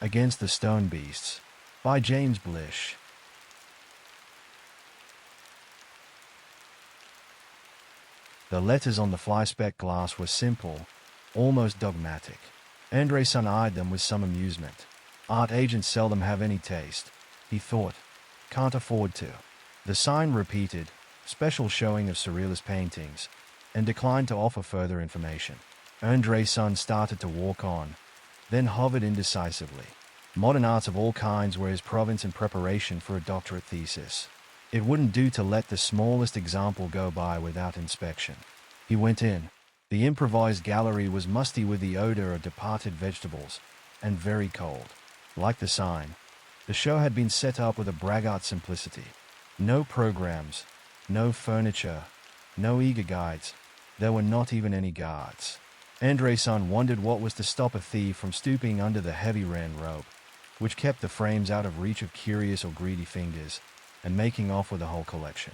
Against the Stone Beasts, by James Blish. The letters on the fly-speck glass were simple, almost dogmatic. Andreson eyed them with some amusement. Art agents seldom have any taste, he thought. Can't afford to. The sign repeated, special showing of surrealist paintings, and declined to offer further information. Andreson started to walk on, then hovered indecisively. Modern arts of all kinds were his province in preparation for a doctorate thesis. It wouldn't do to let the smallest example go by without inspection. He went in. The improvised gallery was musty with the odor of departed vegetables, and very cold. Like the sign, the show had been set up with a braggart simplicity. No programs, no furniture, no eager guides. There were not even any guards. Andreson wondered what was to stop a thief from stooping under the heavy wren rope, which kept the frames out of reach of curious or greedy fingers, and making off with the whole collection.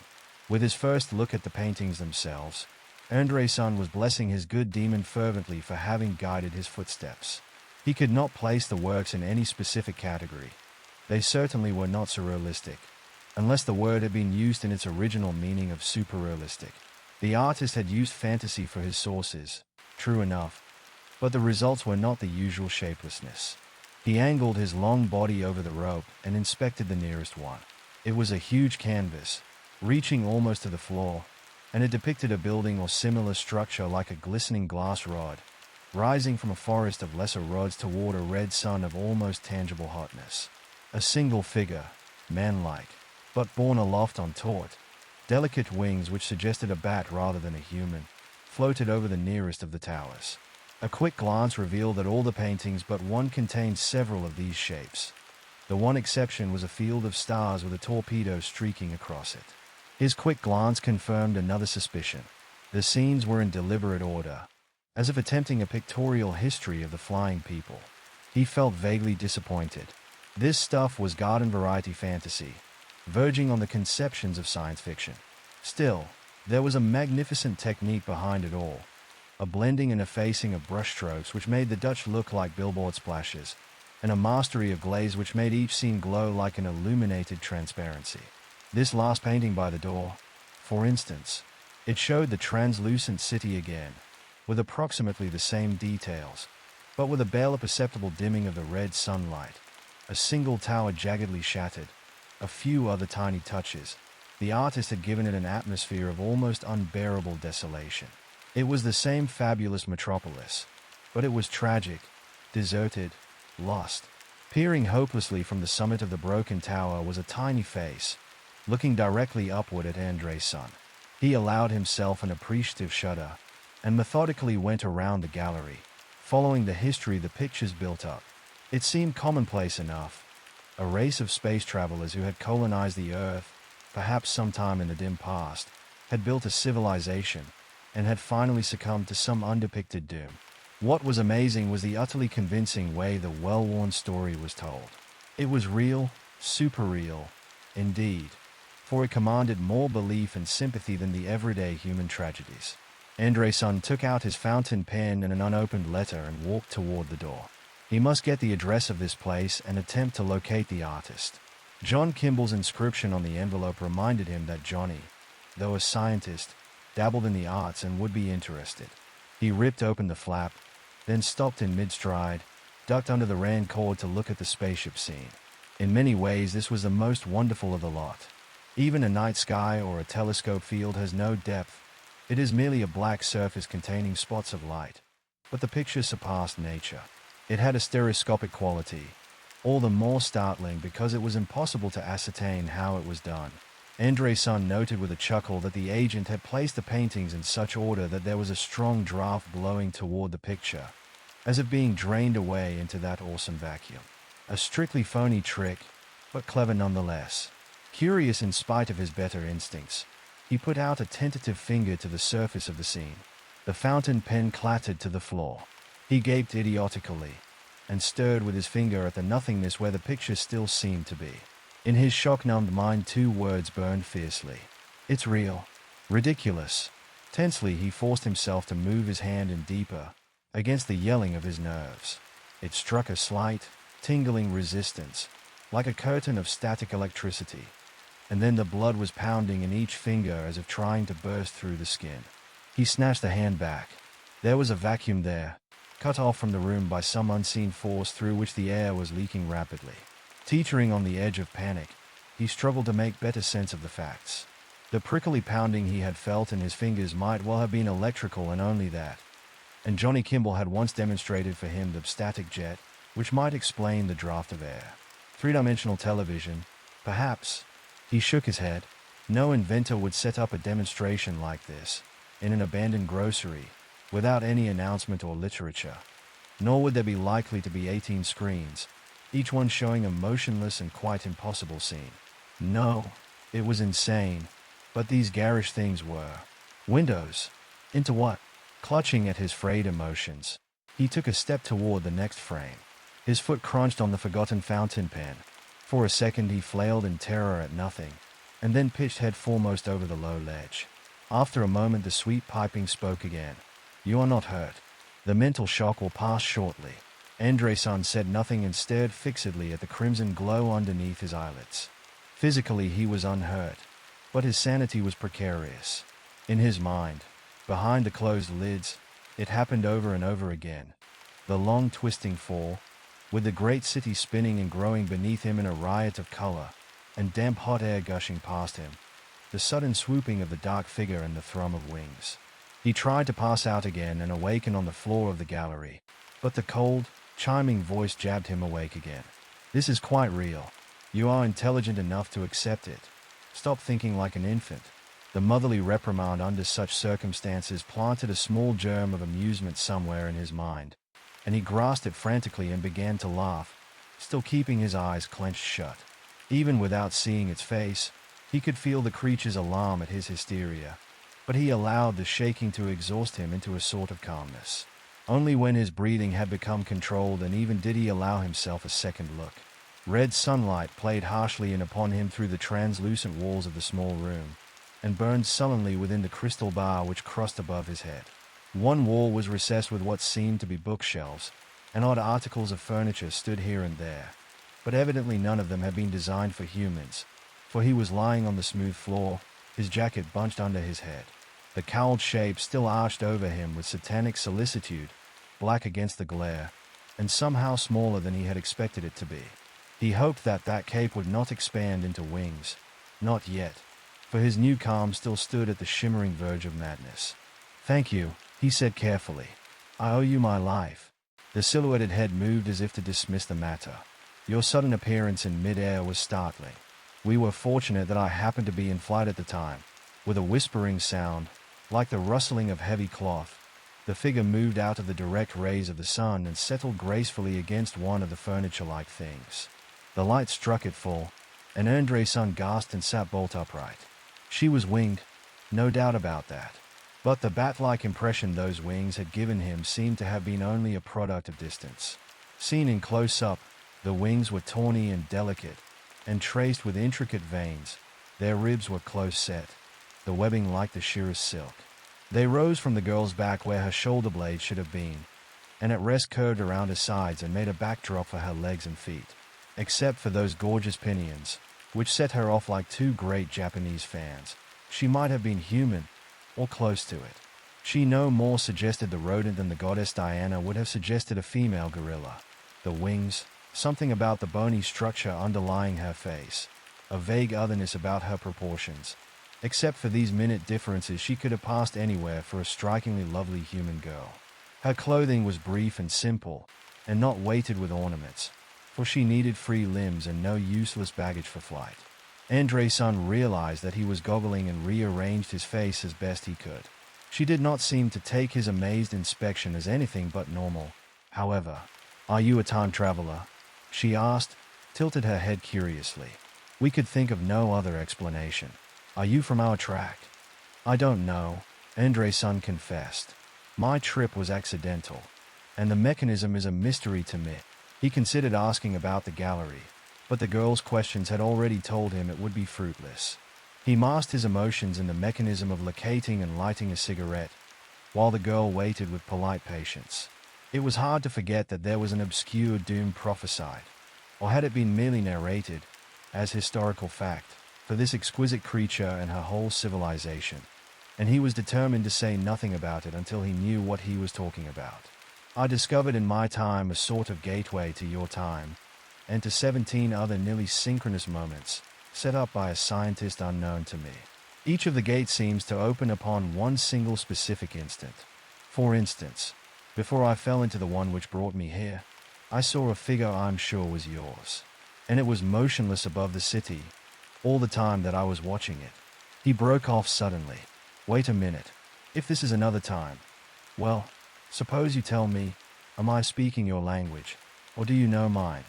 With his first look at the paintings themselves, Andreson was blessing his good demon fervently for having guided his footsteps. He could not place the works in any specific category. They certainly were not surrealistic, unless the word had been used in its original meaning of superrealistic. The artist had used fantasy for his sources, true enough, but the results were not the usual shapelessness. He angled his long body over the rope and inspected the nearest one. It was a huge canvas, reaching almost to the floor, and it depicted a building or similar structure like a glistening glass rod, rising from a forest of lesser rods toward a red sun of almost tangible hotness. A single figure, man-like, but borne aloft on taut, delicate wings which suggested a bat rather than a human, floated over the nearest of the towers. A quick glance revealed that all the paintings but one contained several of these shapes. The one exception was a field of stars with a torpedo streaking across it. His quick glance confirmed another suspicion. The scenes were in deliberate order, as if attempting a pictorial history of the flying people. He felt vaguely disappointed. This stuff was garden-variety fantasy, verging on the conceptions of science fiction. Still, there was a magnificent technique behind it all, a blending and effacing of brushstrokes which made the Dutch look like billboard splashes, and a mastery of glaze which made each scene glow like an illuminated transparency. This last painting by the door, for instance, it showed the translucent city again, with approximately the same details, but with a barely perceptible dimming of the red sunlight. A single tower jaggedly shattered, a few other tiny touches. The artist had given it an atmosphere of almost unbearable desolation. It was the same fabulous metropolis, but it was tragic, deserted, lost. Peering hopelessly from the summit of the broken tower was a tiny face, looking directly upward at Andreson. He allowed himself an appreciative shudder, and methodically went around the gallery, following the history the pictures built up. It seemed commonplace enough. A race of space travelers who had colonized the Earth, perhaps sometime in the dim past, had built a civilization, and had finally succumbed to some undepicted doom. What was amazing was the utterly convincing way the well-worn story was told. It was real, super real, indeed, for it commanded more belief and sympathy than the everyday human tragedies. Andreson took out his fountain pen and an unopened letter and walked toward the door. He must get the address of this place and attempt to locate the artist. John Kimball's inscription on the envelope reminded him that Johnny, though a scientist, dabbled in the arts and would be interested. He ripped open the flap, then stopped in mid-stride, ducked under the RAN cord to look at the spaceship scene. In many ways, this was the most wonderful of the lot. Even a night sky or a telescope field has no depth. It is merely a black surface containing spots of light. But the picture surpassed nature. It had a stereoscopic quality, all the more startling because it was impossible to ascertain how it was done. Andreson noted with a chuckle that the agent had placed the paintings in such order that there was a strong draft blowing toward the picture, as if being drained away into that awesome vacuum. A strictly phony trick, but clever nonetheless. Curious in spite of his better instincts, he put out a tentative finger to the surface of the scene. The fountain pen clattered to the floor. He gaped idiotically, and stirred with his finger at the nothingness where the picture still seemed to be. In his shock-numbed mind, two words burned fiercely. It's real. Ridiculous. Tensely, he forced himself to move his hand in deeper, against the yelling of his nerves. It struck a slight, tingling resistance, like a curtain of static electricity. And then the blood was pounding in each finger as if trying to burst through the skin. He snatched the hand back. There was a vacuum there, cut off from the room by some unseen force through which the air was leaking rapidly. Teetering on the edge of panic, he struggled to make better sense of the facts. The prickly pounding he had felt in his fingers might well have been electrical and only that. And Johnny Kimball had once demonstrated for him the static jet, which might explain the draft of air. Three-dimensional television, perhaps. He shook his head. No inventor would set up a demonstration like this, in an abandoned grocery, without any announcement or literature. Nor would there be likely to be 18 screens, each one showing a motionless and quite impossible scene. No, it was insane. But these garish things were. Windows. Into what? Clutching at his frayed emotions, he took a step toward the next frame. His foot crunched on the forgotten fountain pen. For a second he flailed in terror at nothing, and then pitched head foremost over the low ledge. After a moment the sweet piping spoke again. "You are not hurt. The mental shock will pass shortly." Andre-san said nothing and stared fixedly at the crimson glow underneath his eyelids. Physically he was unhurt, but his sanity was precarious. In his mind, behind the closed lids, it happened over and over again. The long twisting fall, with the great city spinning and growing beneath him in a riot of color, and damp hot air gushing past him. The sudden swooping of the dark figure and the thrum of wings. He tried to pass out again and awaken on the floor of the gallery, but the cold, chiming voice jabbed him awake again. "This is quite real. You are intelligent enough to accept it. Stop thinking like an infant." The motherly reprimand under such circumstances planted a small germ of amusement somewhere in his mind, and he grasped it frantically and began to laugh, still keeping his eyes clenched shut. Even without seeing its face, he could feel the creature's alarm at his hysteria, but he allowed the shaking to exhaust him into a sort of calmness. Only when his breathing had become controlled and even did he allow himself a second look. Red sunlight played harshly in upon him through the translucent walls of the small room, and burned sullenly within the crystal bar which crossed above his head. One wall was recessed with what seemed to be bookshelves, and odd articles of furniture stood here and there, but evidently none of them had been designed for humans, for he was lying on the smooth floor, his jacket bunched under his head. The cowled shape still arched over him with satanic solicitude, black against the glare, and somehow smaller than he had expected it to be. He hoped that cape would not expand into wings. Not yet, for his new calm still stood at the shimmering verge of madness. "Thank you," he said carefully. "I owe you my life." The silhouetted head moved as if to dismiss the matter. "Your sudden appearance in mid-air was startling. We were fortunate that I happened to be in flight at the time." With a whispering sound, like the rustling of heavy cloth, the figure moved out of the direct rays of the sun and settled gracefully against one of the furniture-like things. The light struck it full, and Andre-san gasped and sat bolt upright. She was winged, no doubt about that. But the bat-like impression those wings had given him seemed to have been only a product of distance. Seen in close-up, the wings were tawny and delicate, and traced with intricate veins. Their ribs were close-set, the webbing like the sheerest silk. They rose from the girl's back where her shoulder blades should have been, and at rest curved around her sides and made a backdrop for her legs and feet. Except for those gorgeous pinions, which set her off like two great Japanese fans, she might have been human, or close to it. She no more suggested the rodent than the goddess Diana would have suggested a female gorilla. The wings, something about the bony structure underlying her face, a vague otherness about her proportions. Except for these minute differences, she could have passed anywhere for a strikingly lovely human girl. Her clothing was brief and simple, and not weighted with ornaments, for she needed free limbs and no useless baggage for flight. Andre-san realized that he was goggling and rearranged his face as best he could. She did not seem to take his amazed inspection as anything but normal, however. "Are you a time traveler?" she asked, tilted her head curiously. We could think of no other explanation. "Are you from our track?" "I don't know," Andre-san confessed. "My trip was accidental, and the mechanism is a mystery to me." He considered asking about the gallery, but the girl's questions had already told him it would be fruitless. He masked his emotions in the mechanism of locating and lighting a cigarette, while the girl waited with polite patience. It was hard to forget that there was an obscure doom prophesied, Or had it been merely narrated, as historical fact, for this exquisite creature and her whole civilization? And he was determined to say nothing about it until he knew what he was talking about. I discovered in my time a sort of gateway to your time, and to 17 other nearly synchronous moments, set up by a scientist unknown to me. Each of the gates seems to open upon one single specific instant. For instance, before I fell into the one which brought me here, I saw a figure I'm sure was yours, and it was motionless above the city, all the time that I was watching it. He broke off suddenly. Wait a minute. If this is another time, well, suppose you tell me, am I speaking your language, or do you know mine?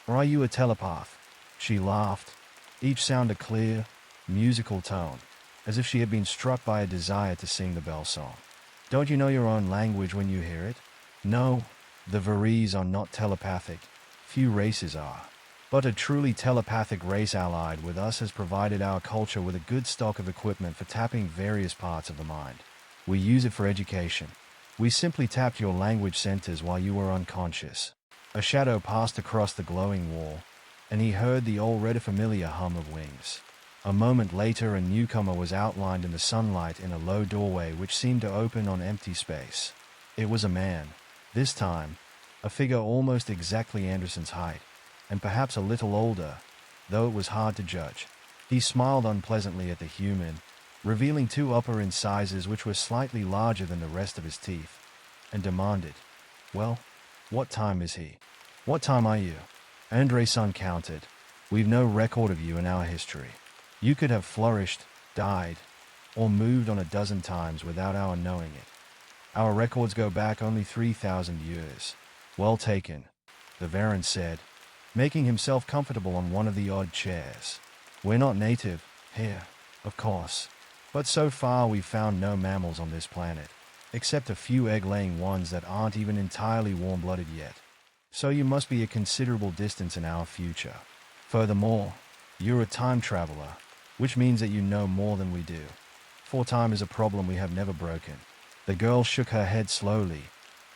Or are you a telepath? She laughed, each sound a clear, musical tone, as if she had been struck by a desire to sing the bell song. Don't you know your own language when you hear it? No, the Varese are not telepathic. Few races are. But a truly telepathic race allied with us has provided our culture with a good stock of equipment for tapping various parts of the mind. We use it for education. We simply tapped your language centers while you were unconscious. A shadow passed across the glowing wall, and he heard the already familiar hum of wings. A moment later, a newcomer was outlined in the sunlight in a low doorway which seemed to open on empty space. It was a man, this time, a figure almost exactly Anderson's height, and perhaps a little older, though it was hard to judge. He smiled unpleasantly at the human, revealing two upper incisors which were slightly larger than the rest of his teeth, and demanded, "Well, what time is he? What time are you?" Andre-san countered, "We've no record of you in our history. You could have flourished, died, or moved on a dozen times without our knowing it. Our records go back only 3,000 years. Well taken," the Varan said, making himself comfortable on one of the odd chairs. "We're not native here, of course, but so far we've found no mammals on this planet, except a few egg-laying ones that aren't even entirely warm-blooded yet. So you must be a considerable distance in our future. Furthermore, you're a time traveler, which means that you know more than we do. For time is a problem we have never broken." The girl shook her head slowly.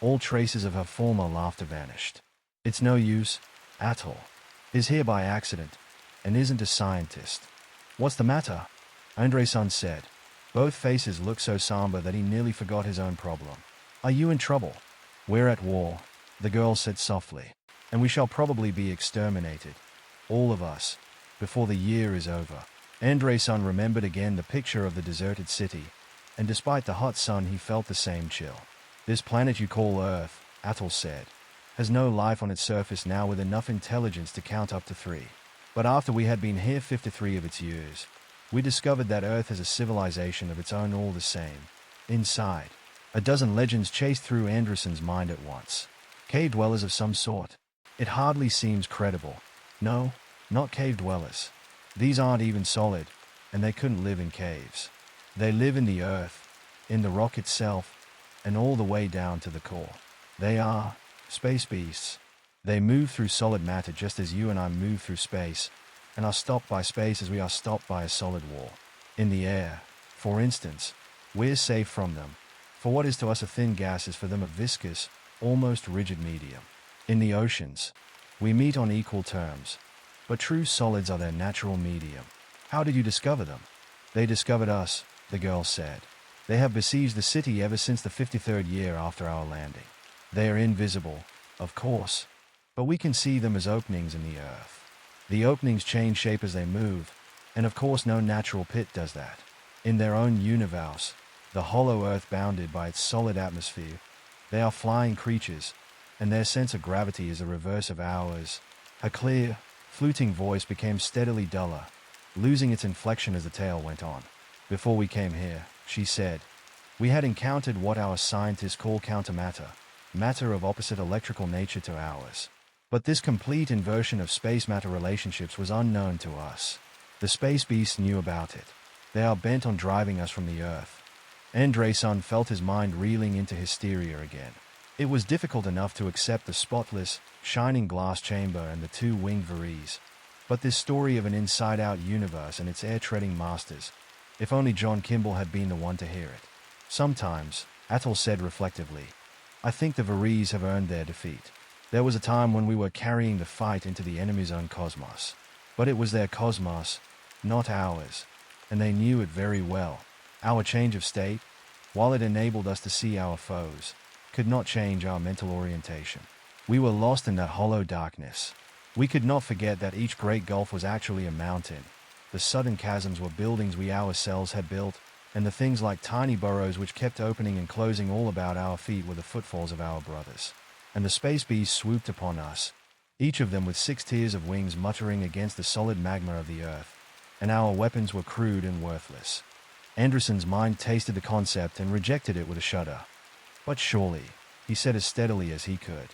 All traces of her former laughter vanished. "It's no use. Atoll is here by accident, and isn't a scientist." "What's the matter?" Andre-san said. Both faces looked so somber that he nearly forgot his own problem. "Are you in trouble?" "We're at war," the girl said softly, "and we shall probably be exterminated. All of us, before the year is over." Andre-san remembered again the picture of the deserted city, and despite the hot sun he felt the same chill. "This planet you call Earth," Atoll said, "has no life on its surface now with enough intelligence to count up to 3. But after we had been here 53 of its years, we discovered that Earth has a civilization of its own all the same. Inside, a dozen legends chased through Anderson's mind at once. Cave dwellers of some sort. It hardly seems credible. No, not cave dwellers. These aren't even solid, and they couldn't live in caves. They live in the Earth, in the rock itself, and all the way down to the core. They are space beasts. They move through solid matter just as you and I move through space, and are stopped by space as we are stopped by a solid wall. In the air, for instance, we're safe from them, for what is to us a thin gas is for them a viscous, almost rigid medium. In the oceans, we meet on equal terms, but true solids are their natural medium. How did you discover them?" "They discovered us," the girl said. "They have besieged the city ever since the 53rd year after our landing. They are invisible, of course, but we can see them as openings in the Earth. The openings change shape as they move, and of course no natural pit does that. In their own universe, the hollow Earth bounded by its solid atmosphere, they are flying creatures, and their sense of gravity is the reverse of ours." Her clear, fluting voice became steadily duller, losing its inflection as the tale went on. "Before we came here," she said, "we had encountered what our scientists call countermatter, matter of opposite electrical nature to ours. But this complete inversion of space-matter relationships was unknown to us. The space beasts knew about it. They are bent on driving us from the Earth." Andre-san felt his mind reeling into hysteria again. It was difficult enough to accept the spotless, shining glass chamber and the two winged Varese, but this story of an inside-out universe and its air-treading masters, if only John Kimball had been the one to hear it. "Sometimes," Atoll said reflectively, "I think the Varese have earned their defeat. There was a time when we were carrying the fight into the enemy's own cosmos. But it was their cosmos, not ours. And they knew it very well. Our change of state, while it enabled us to see our foes, could not change our mental orientation. We were lost in that hollow darkness. We could not forget that each great gulf was actually a mountain. The sudden chasms were buildings we ourselves had built, and the things like tiny burrows which kept opening and closing all about our feet were the footfalls of our brothers. And the space beasts swooped upon us, each of them with 6 tiers of wings muttering against the solid magma of the earth, and our weapons were crude and worthless. Anderson's mind tasted the concept and rejected it with a shudder. But surely, he said as steadily as he could,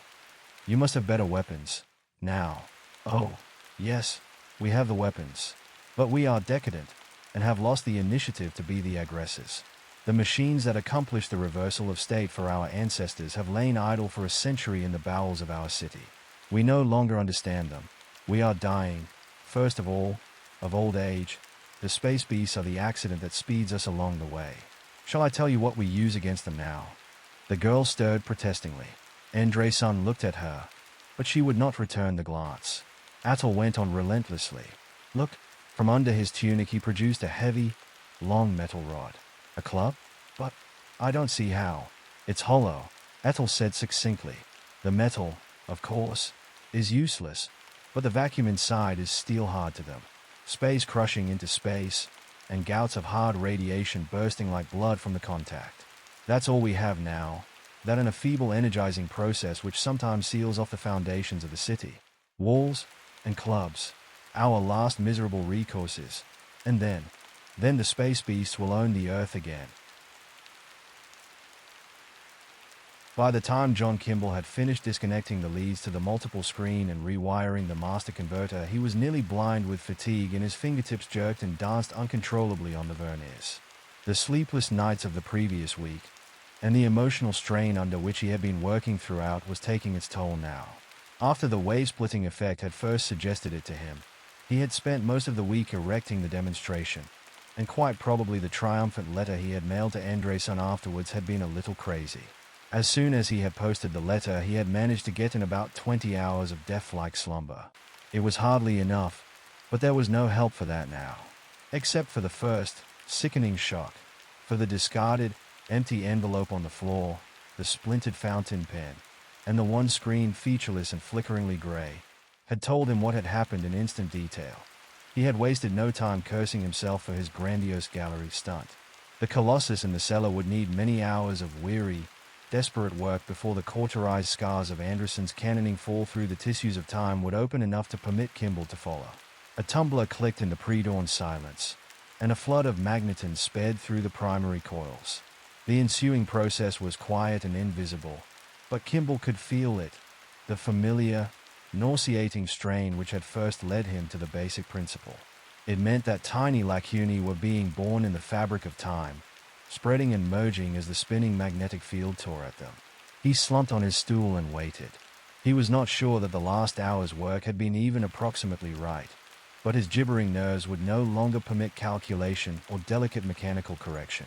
you must have better weapons. Now. Oh, yes, we have the weapons. But we are decadent, and have lost the initiative to be the aggressors. The machines that accomplished the reversal of state for our ancestors have lain idle for a century in the bowels of our city. We no longer understand them. We are dying, first of all, of old age. The space beasts are the accident that speeds us along the way. Shall I tell you what we use against them now? The girl stirred protestingly. Andre-san looked at her, but she would not return the glance. Atul went on relentlessly. Look, from under his tunic he produced a heavy, long metal rod. A club? But I don't see how. It's hollow, Atul said succinctly. The metal, of course, is useless, but the vacuum inside is steel hard to them. Space crushing into space, and gouts of hard radiation bursting like blood from the contact. That's all we have now, that and a feeble energizing process which sometimes seals off the foundations of the city. Walls and clubs, our last miserable recourses. And then the space beasts will own the Earth again. By the time John Kimball had finished disconnecting the leads to the multiple screen and rewiring the master converter, he was nearly blind with fatigue and his fingertips jerked and danced uncontrollably on the verniers. The sleepless nights of the previous week, and the emotional strain under which he had been working throughout, was taking its toll now. After the wave-splitting effect had first suggested it to him, he had spent most of the week erecting the demonstration, and quite probably the triumphant letter he had mailed to Andre-san afterwards had been a little crazy. As soon as he had posted the letter, he had managed to get in about 20 hours of death-like slumber. It was hardly enough, but there was no help for that now. Except for the first, sickening shock. For the discarded, empty envelope on the floor, the splintered fountain pen, and the one screen featureless and flickeringly gray, had told him what had happened in instant detail. He had wasted no time cursing himself for his grandiose gallery stunt. The Colossus in the cellar would need many hours of weary, desperate work before the cauterized scars of Anderson's cannoning fall through the tissues of time would open enough to permit Kimball to follow. A tumbler clicked in the pre-dawn silence, and a flood of magnetons sped through the primary coils. The ensuing process was quiet and invisible, but Kimball could feel it, the familiar, nauseating strain which had first led him to the basic principle. It meant that tiny lacunae were being born in the fabric of time, spreading and merging as the spinning magnetic field tore at them. He slumped on his stool and waited. He was not sure that the last hour's work had been even approximately right, but his gibbering nerves would no longer permit calculation or delicate mechanical correction.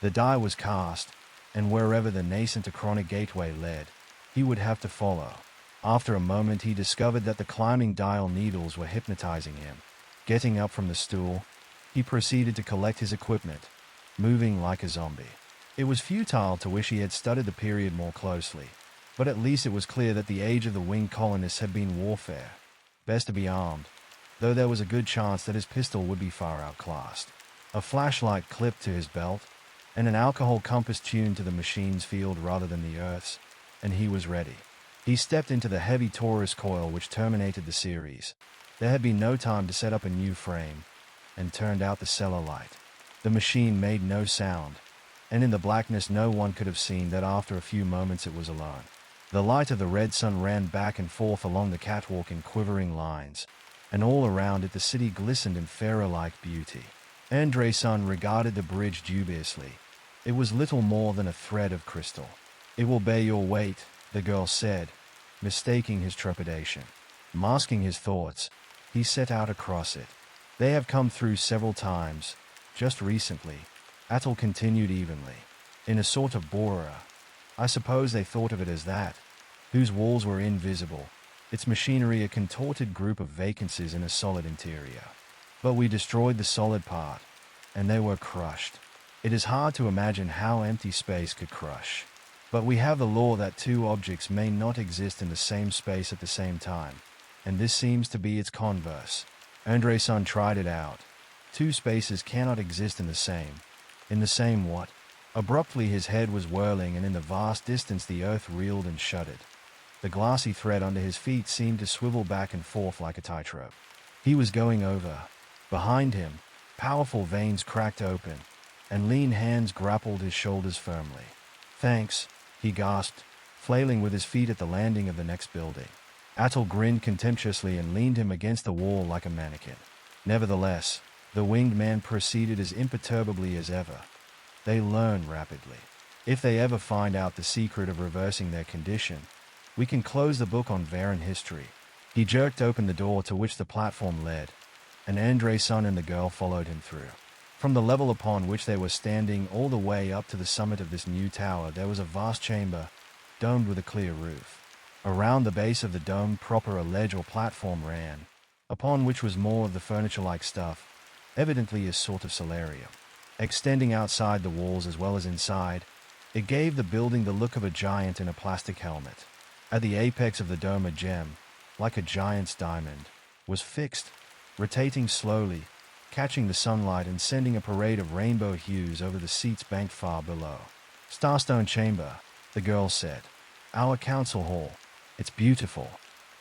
The die was cast, and wherever the nascent achronic gateway led, he would have to follow. After a moment he discovered that the climbing dial needles were hypnotizing him. Getting up from the stool, he proceeded to collect his equipment, moving like a zombie. It was futile to wish he had studied the period more closely, but at least it was clear that the age of the winged colonists had been warfare. Best to be armed, though there was a good chance that his pistol would be far outclassed. A flashlight clipped to his belt, and an alcohol compass tuned to the machine's field rather than the Earth's, and he was ready. He stepped into the heavy torus coil which terminated the series. There had been no time to set up a new frame, and turned out the cellar light. The machine made no sound, and in the blackness no one could have seen that after a few moments it was alone. The light of the red sun ran back and forth along the catwalk in quivering lines, and all around it the city glistened in pharaoh-like beauty. Andre-san regarded the bridge dubiously. It was little more than a thread of crystal. "It will bear your weight," the girl said, mistaking his trepidation. Masking his thoughts, he set out across it. "They have come through several times, just recently," Atul continued evenly. "In a sort of borer. I suppose they thought of it as that. whose walls were invisible, its machinery a contorted group of vacancies in a solid interior. But we destroyed the solid part, and they were crushed. It is hard to imagine how empty space could crush. But we have the law that two objects may not exist in the same space at the same time, and this seems to be its converse. André-san tried it out. Two spaces cannot exist in the same. In the same what? Abruptly his head was whirling, and in the vast distance the earth reeled and shuddered. The glassy thread under his feet seemed to swivel back and forth like a tightrope. He was going over. Behind him, powerful veins cracked open, and lean hands grappled his shoulders firmly. "Thanks," he gasped, flailing with his feet at the landing of the next building. Atul grinned contemptuously and leaned him against the wall like a mannequin. Nevertheless, the winged man proceeded as imperturbably as ever. They learn rapidly. If they ever find out the secret of reversing their condition, we can close the book on Varen history. He jerked open the door to which the platform led, and André-san and the girl followed him through. From the level upon which they were standing all the way up to the summit of this new tower, there was a vast chamber, domed with a clear roof. Around the base of the dome proper a ledge or platform ran, upon which was more of the furniture-like stuff, evidently a sort of solarium. Extending outside the walls as well as inside, it gave the building the look of a giant in a plastic helmet. At the apex of the dome a gem, like a giant's diamond, was fixed, rotating slowly, catching the sunlight and sending a parade of rainbow hues over the seats banked far below. "Starstone Chamber," the girl said. "Our council hall. It's beautiful.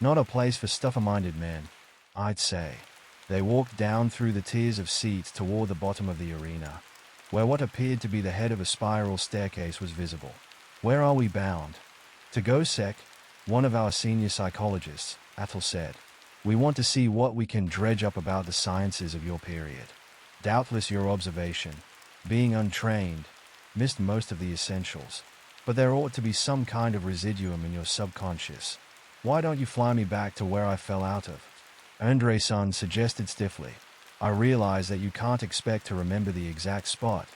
Not a place for stuffer-minded men, I'd say." They walked down through the tiers of seats toward the bottom of the arena, where what appeared to be the head of a spiral staircase was visible. "Where are we bound?" "To go sec, one of our senior psychologists," Atul said. "We want to see what we can dredge up about the sciences of your period. Doubtless your observation, being untrained, missed most of the essentials, but there ought to be some kind of residuum in your subconscious. Why don't you fly me back to where I fell out of?" André-san suggested stiffly. "I realize that you can't expect to remember the exact spot,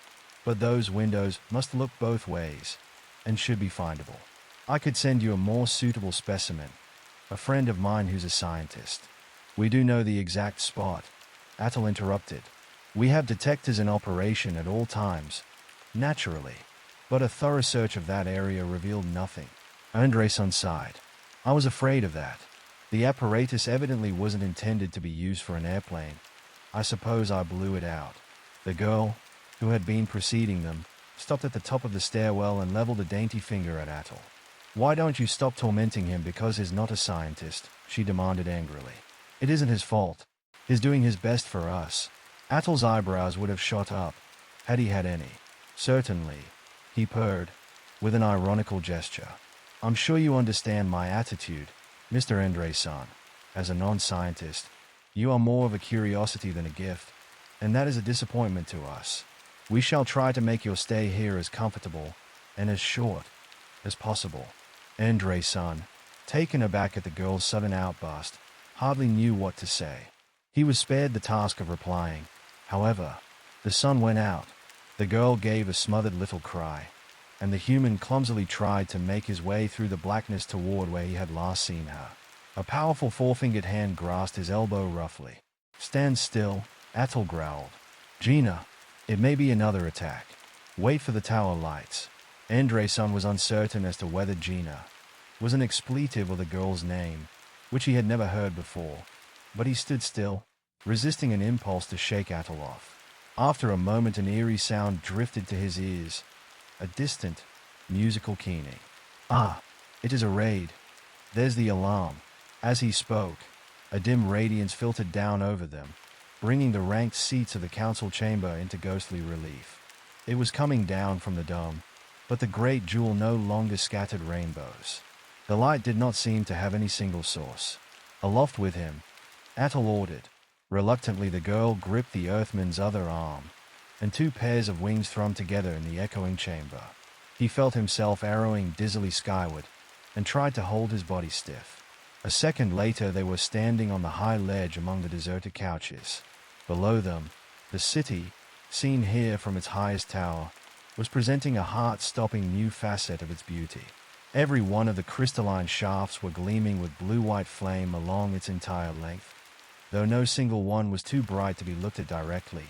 but those windows must look both ways, and should be findable. I could send you a more suitable specimen, a friend of mine who's a scientist." "We do know the exact spot," Atul interrupted. "We have detectors in operation at all times, naturally, but a thorough search of that area revealed nothing." André-san sighed. "I was afraid of that. The apparatus evidently wasn't intended to be used for an airplane. I suppose I blew it out." The girl, who had been preceding them, stopped at the top of the stairwell and leveled a dainty finger at Atul. "Why don't you stop tormenting him because he's not a scientist?" she demanded angrily. "It isn't his fault. He's doing his best for us." Atul's eyebrows would have shot up, had he had any. "Certainly," he purred, with an ironical gesture. "I'm sure you understand my attitude, Mr. André-san. As a non-scientist, you are more of a curiosity than a gift, and that is a disappointment to us. We shall try to make your stay here as comfortable and as short as possible." André-san, taken aback at the girl's sudden outburst, hardly knew what to say. He was spared the task of replying. However, the sun went out. The girl gave a smothered little cry, and the human clumsily tried to make his way through the blackness toward where he had last seen her. A powerful four-fingered hand grasped his elbow roughly. "Stand still," Atul growled. "Gina, it may be another attack. Wait for the tower lights." André-san was uncertain as to whether Gina was an expletive or the girl's name, which he had never heard before, but he stood still, resisting an impulse to shake Atul off. After a moment an eerie sound drifted to his ears, a distant, musical keening. "Ah, it is a raid. There's the alarm." As he spoke, a dim radiance filtered down over them, bringing the ranked seats of the council chamber into ghostly relief. It was coming down from the dome, but the great jewel no longer scattered rainbows. The light did not seem to have any single source. Aloft with him, Atul ordered. Reluctantly the girl gripped the Earthman's other arm, and two pairs of wings thrummed together in the echoing chamber. He felt himself arrowing dizzily skyward, and tried to hold his body stiff. A second later they were standing on the high ledge among the deserted couches. Below them, the city, seen here from its highest tower, was presenting a heart-stopping new facet of its beauty. Every one of the crystalline shafts were gleaming with blue-white flame along its entire length. Though no single one was too bright to be looked at directly,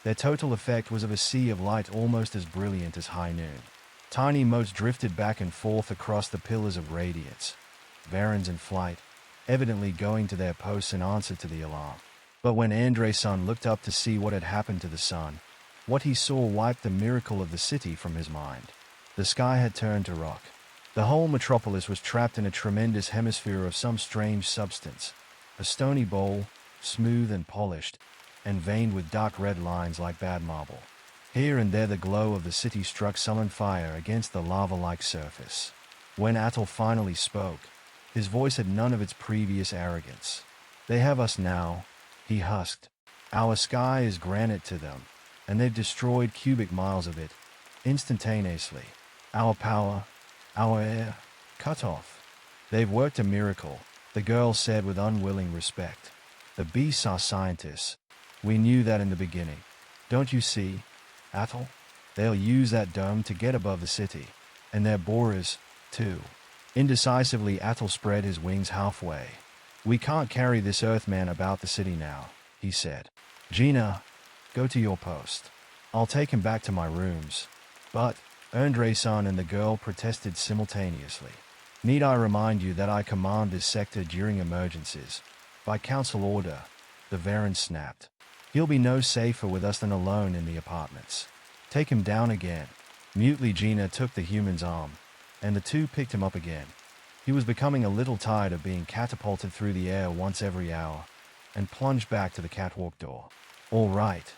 their total effect was of a sea of light almost as brilliant as high noon. Tiny motes drifted back and forth across the pillars of radiance, varans in flight, evidently going to their posts in answer to the alarm. But when André-san looked up to see what had happened to the sun, what he saw wiped the miracle of the city from his mind. The sky had turned to rock. The whole metropolis was trapped in a tremendous hemisphere of some strange substance, a stony bowl, smooth and polished, and veined with dark red lines like bad marble. Here and there the glow of the city struck sullen fire against the lava-like surface. When Atul finally spoke, his voice had none of its previous arrogance. "They have us now," he husked. "Our sky is granite to them, and they've destroyed cubic miles of it, instantaneously. Our power, our air, cut off. They've worked a miracle," the girl said with unwilling respect. "The beasts are scientists. We knew that in the beginning. Don't you see, Atul? They'll use that dome to get above the city. And they're borers, too." Indecisively, Atul spread his wings halfway. "We can't carry this Earthman about the city now," he said. "Gina, go to your post. I'll take him back to my rooms." "But," André-san and the girl protested simultaneously. "Need I remind you that I command this sector during emergencies? By council order," the Varan snapped. "He'll be no safer with us than alone in the apartments. Take him down again." Mutely Gina took the human's arm, and the two picked him up again. He was becoming a little tired of being catapulted through the air once every hour, and plunged back to the catwalk door. "All right,"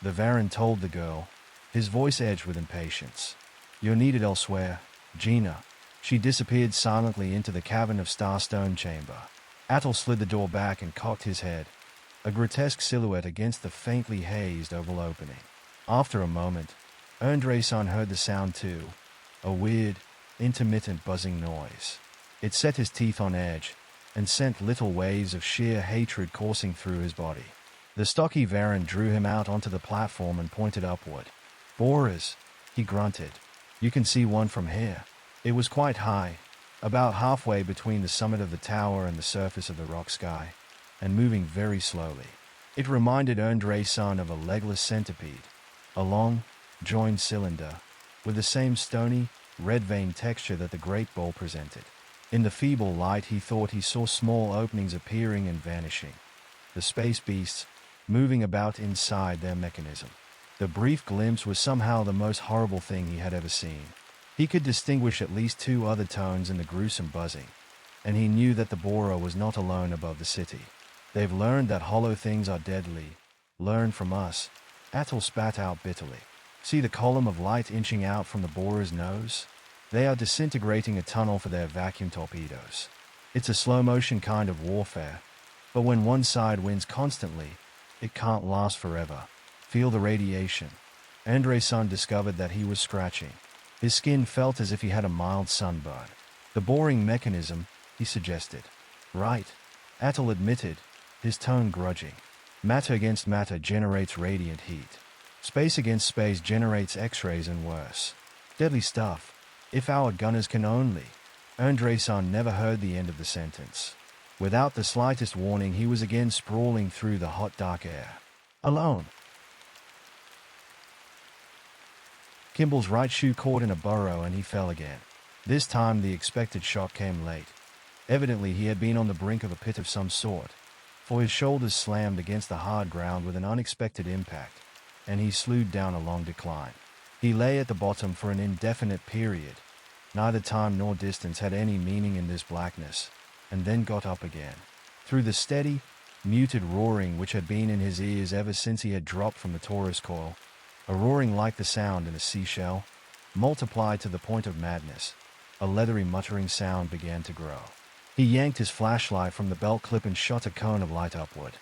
the Varan told the girl, his voice edged with impatience. "You're needed elsewhere, Gina." She disappeared silently into the cavern of Starstone Chamber. Atul slid the door back and cocked his head, a grotesque silhouette against the faintly hazed oval opening. After a moment, André-san heard the sound too, a weird, intermittent buzzing noise. It set his teeth on edge, and sent little waves of sheer hatred coursing through his body. The stocky Varan drew him out onto the platform and pointed upward. "Borers," he grunted. "You can see one from here." It was quite high, about halfway between the summit of the tower and the surface of the rock sky, and moving very slowly. It reminded André-san of a legless centipede, a long, joined cylinder, with the same stony, red-veined texture that the Great Ball presented. In the feeble light he thought he saw small openings appearing and vanishing, the space beasts moving about inside their mechanism. The brief glimpse was somehow the most horrible thing he had ever seen. He could distinguish at least two other tones in the gruesome buzzing, and he knew that the borer was not alone above the city. "They've learned that hollow things are deadly. Learn from us," Atul spat out bitterly. "See the column of light inching out from the borer's nose? They are disintegrating a tunnel for their vacuum torpedoes. It's a slow-motion kind of warfare, but when one side wins constantly, it can't last forever. Feel the radiation." André-san discovered that he was scratching. His skin felt as if he had a mild sunburn. "The boring mechanism," he suggested. "Right," Atul admitted, his tone grudging. "Matter against matter generates radiant heat. Space against space generates X-rays and worse. Deadly stuff. If our gunners can only..." André-san never heard the end of the sentence. Without the slightest warning, he was again sprawling through the hot dark air. Alone. Kimball's right shoe caught in a burrow and he fell again. This time the expected shock came late. Evidently he had been on the brink of a pit of some sort, for his shoulders slammed against the hard ground with an unexpected impact, and he slewed down a long decline. He lay at the bottom for an indefinite period. Neither time nor distance had any meaning in this blackness, and then got up again. Through the steady, muted roaring which had been in his ears ever since he had dropped from the Taurus coil, a roaring like the sound in a seashell, multiplied to the point of madness, a leathery muttering sound began to grow. He yanked his flashlight from the belt clip and shot a cone of light upward.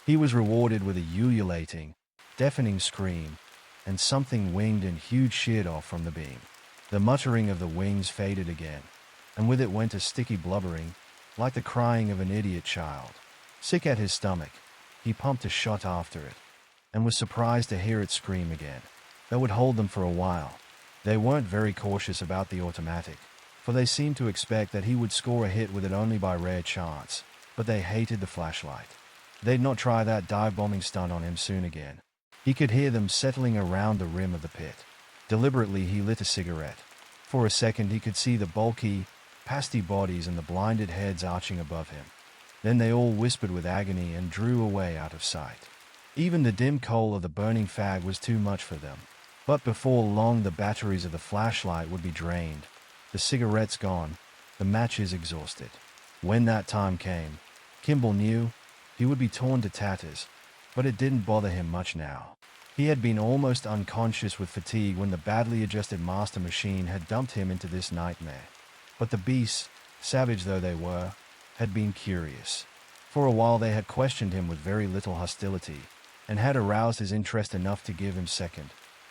He was rewarded with a ululating, deafening scream, and something winged and huge sheared off from the beam. The muttering of the wings faded again, and with it went a sticky blubbering, like the crying of an idiot child. Sick at his stomach, he pumped a shot after it, and was surprised to hear it scream again. That would hold them for a while. They weren't very cautious about the automatic, for they seemed to expect that he would score a hit with it only by rare chance, but they hated the flashlight. They'd not try that dive-bombing stunt on him soon again. He could hear them settling around the rim of the pit. Deliberately, he lit a cigarette. For a second, he could see the bulky, pasty bodies and the blinded heads arching above him. Then they all whispered with agony and drew away out of sight. Even the dim coal of the burning fag was too much for them. But before long, the batteries of the flashlight would be drained, the cigarettes gone, the matches exhausted. When that time came, Kimball knew he would be torn to tatters, but it didn't bother him much now. He had been almost unconscious with fatigue when the badly adjusted master machine had dumped him into this nightmare. But the beasts, savage though they were, had been curious. For a while they had questioned him with very little hostility, and had aroused his interest enough to give him second,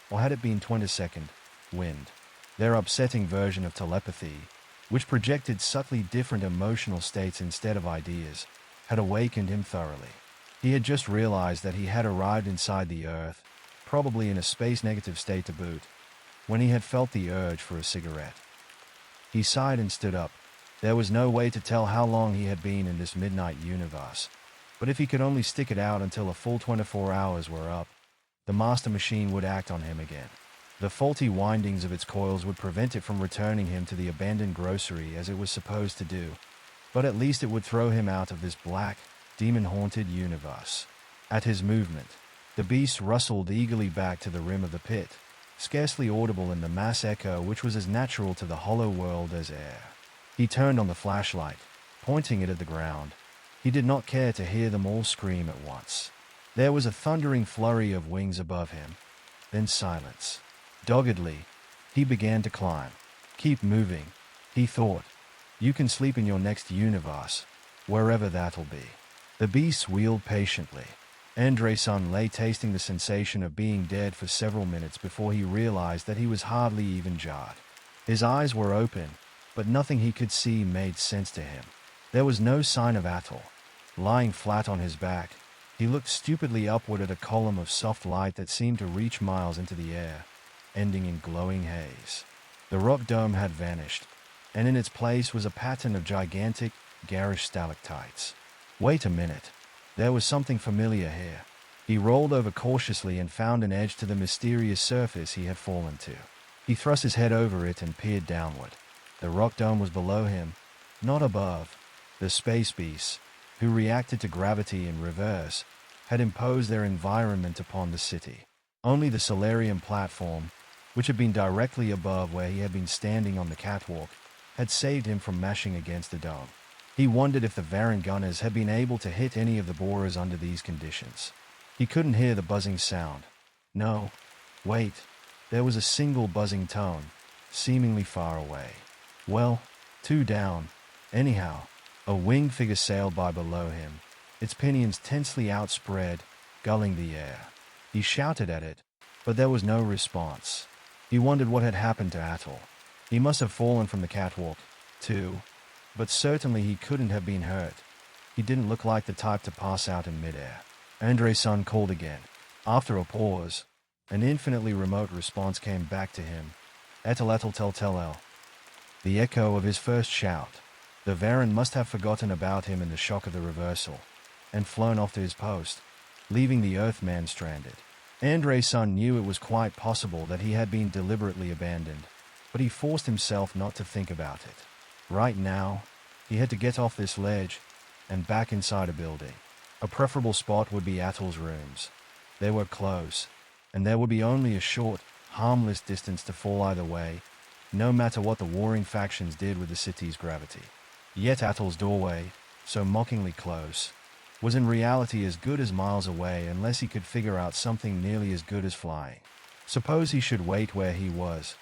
or had it been 22nd, wind. Their upsetting version of telepathy, which projected subtly different emotional states instead of ideas, had awakened him thoroughly. He had just realized that he had arrived inside the Earth, probably in a space-negative state to boot, when he had felt the urge for a cigarette. He sighed and stood up. There was no way to tell how long he had been in this midnight universe, but if he could only stick it out until a full 24 hours were up, the master machine would act on him again. The faulty windings of its coils would prevent it from returning him to the abandoned grocery as it was supposed to do, but at least it would throw him out of this black, demon-haunted universe. At his movement, the beast rustled eagerly back to the rim of the pit, scarcely audible in the mass echo which was as natural to the hollow world as air. He turned on the flashlight, pointing it at the ground. He did not care to hear them all scream at once. There was a thundering flurry of wings above him, then silence. Doggedly, he began to climb. Keep moving, he thought. You can sleep in your next universe, wherever that'll be. The beast wheeled patiently. André-san lay tasting the sensation of being dead for several minutes before he realized that he was hardly even jarred. His eyes were open, but nothing he could see made sense to him. There was no sign of Atul. Lying flat on his back, he looked stupidly upward at a column of soft light that seemed to reach miles into the air, ending in glowing haze. The rock dome had vanished, and in its place was a pattern of gigantic, garish stalactites. Wait a minute. There was something familiar here. He rolled over cautiously and found an edge to the mysterious surface he had fallen to. He thrust his head over it and peered downward. The rock dome was below him, not above. The space beasts, who reacted to gravity in reverse, had imposed their environment upon the city. Only the solarium platform, which had been directly above where he had been standing on the catwalk, had saved him from mashing against the dome. He wondered if the Varan gunners had been able to hit any of the borers under these conditions. He couldn't hear the buzzing sound. No, wait, there was a single buzzing tone, seemingly far away. Well, 2 down. Anyhow, a winged figure sailed by below him, its pinions tensely outspread, gulling the air. He shouted at it, but there was no response. He wondered what had happened to Atul. He must have fallen from the catwalk, too, but certainly he couldn't have been hurt. He didn't look like the type to pass out in midair. André-san called again. After a pause, an infinitely remote response came back to him. Atul Atul tel tel el. The echo of his first shout. The Varan must have forgotten about him in the shock of the reversal, and flown off to his post, leaving the Earthman stranded. André-san knew it was quite possible that he had been deliberately abandoned, but he forced himself not to think about it. Right now, he had to get off this ledge and back inside a building. A preferable spot would be Atul's rooms. They were close, and there would be only a short, harmless distance to fall either way, no matter what the warring factions did with the city's gravity. Yet Atul's doorway, so mockingly close, was in reality as good as miles away unless he could figure out something nearly as good as flying. Suppose he should wait where he was,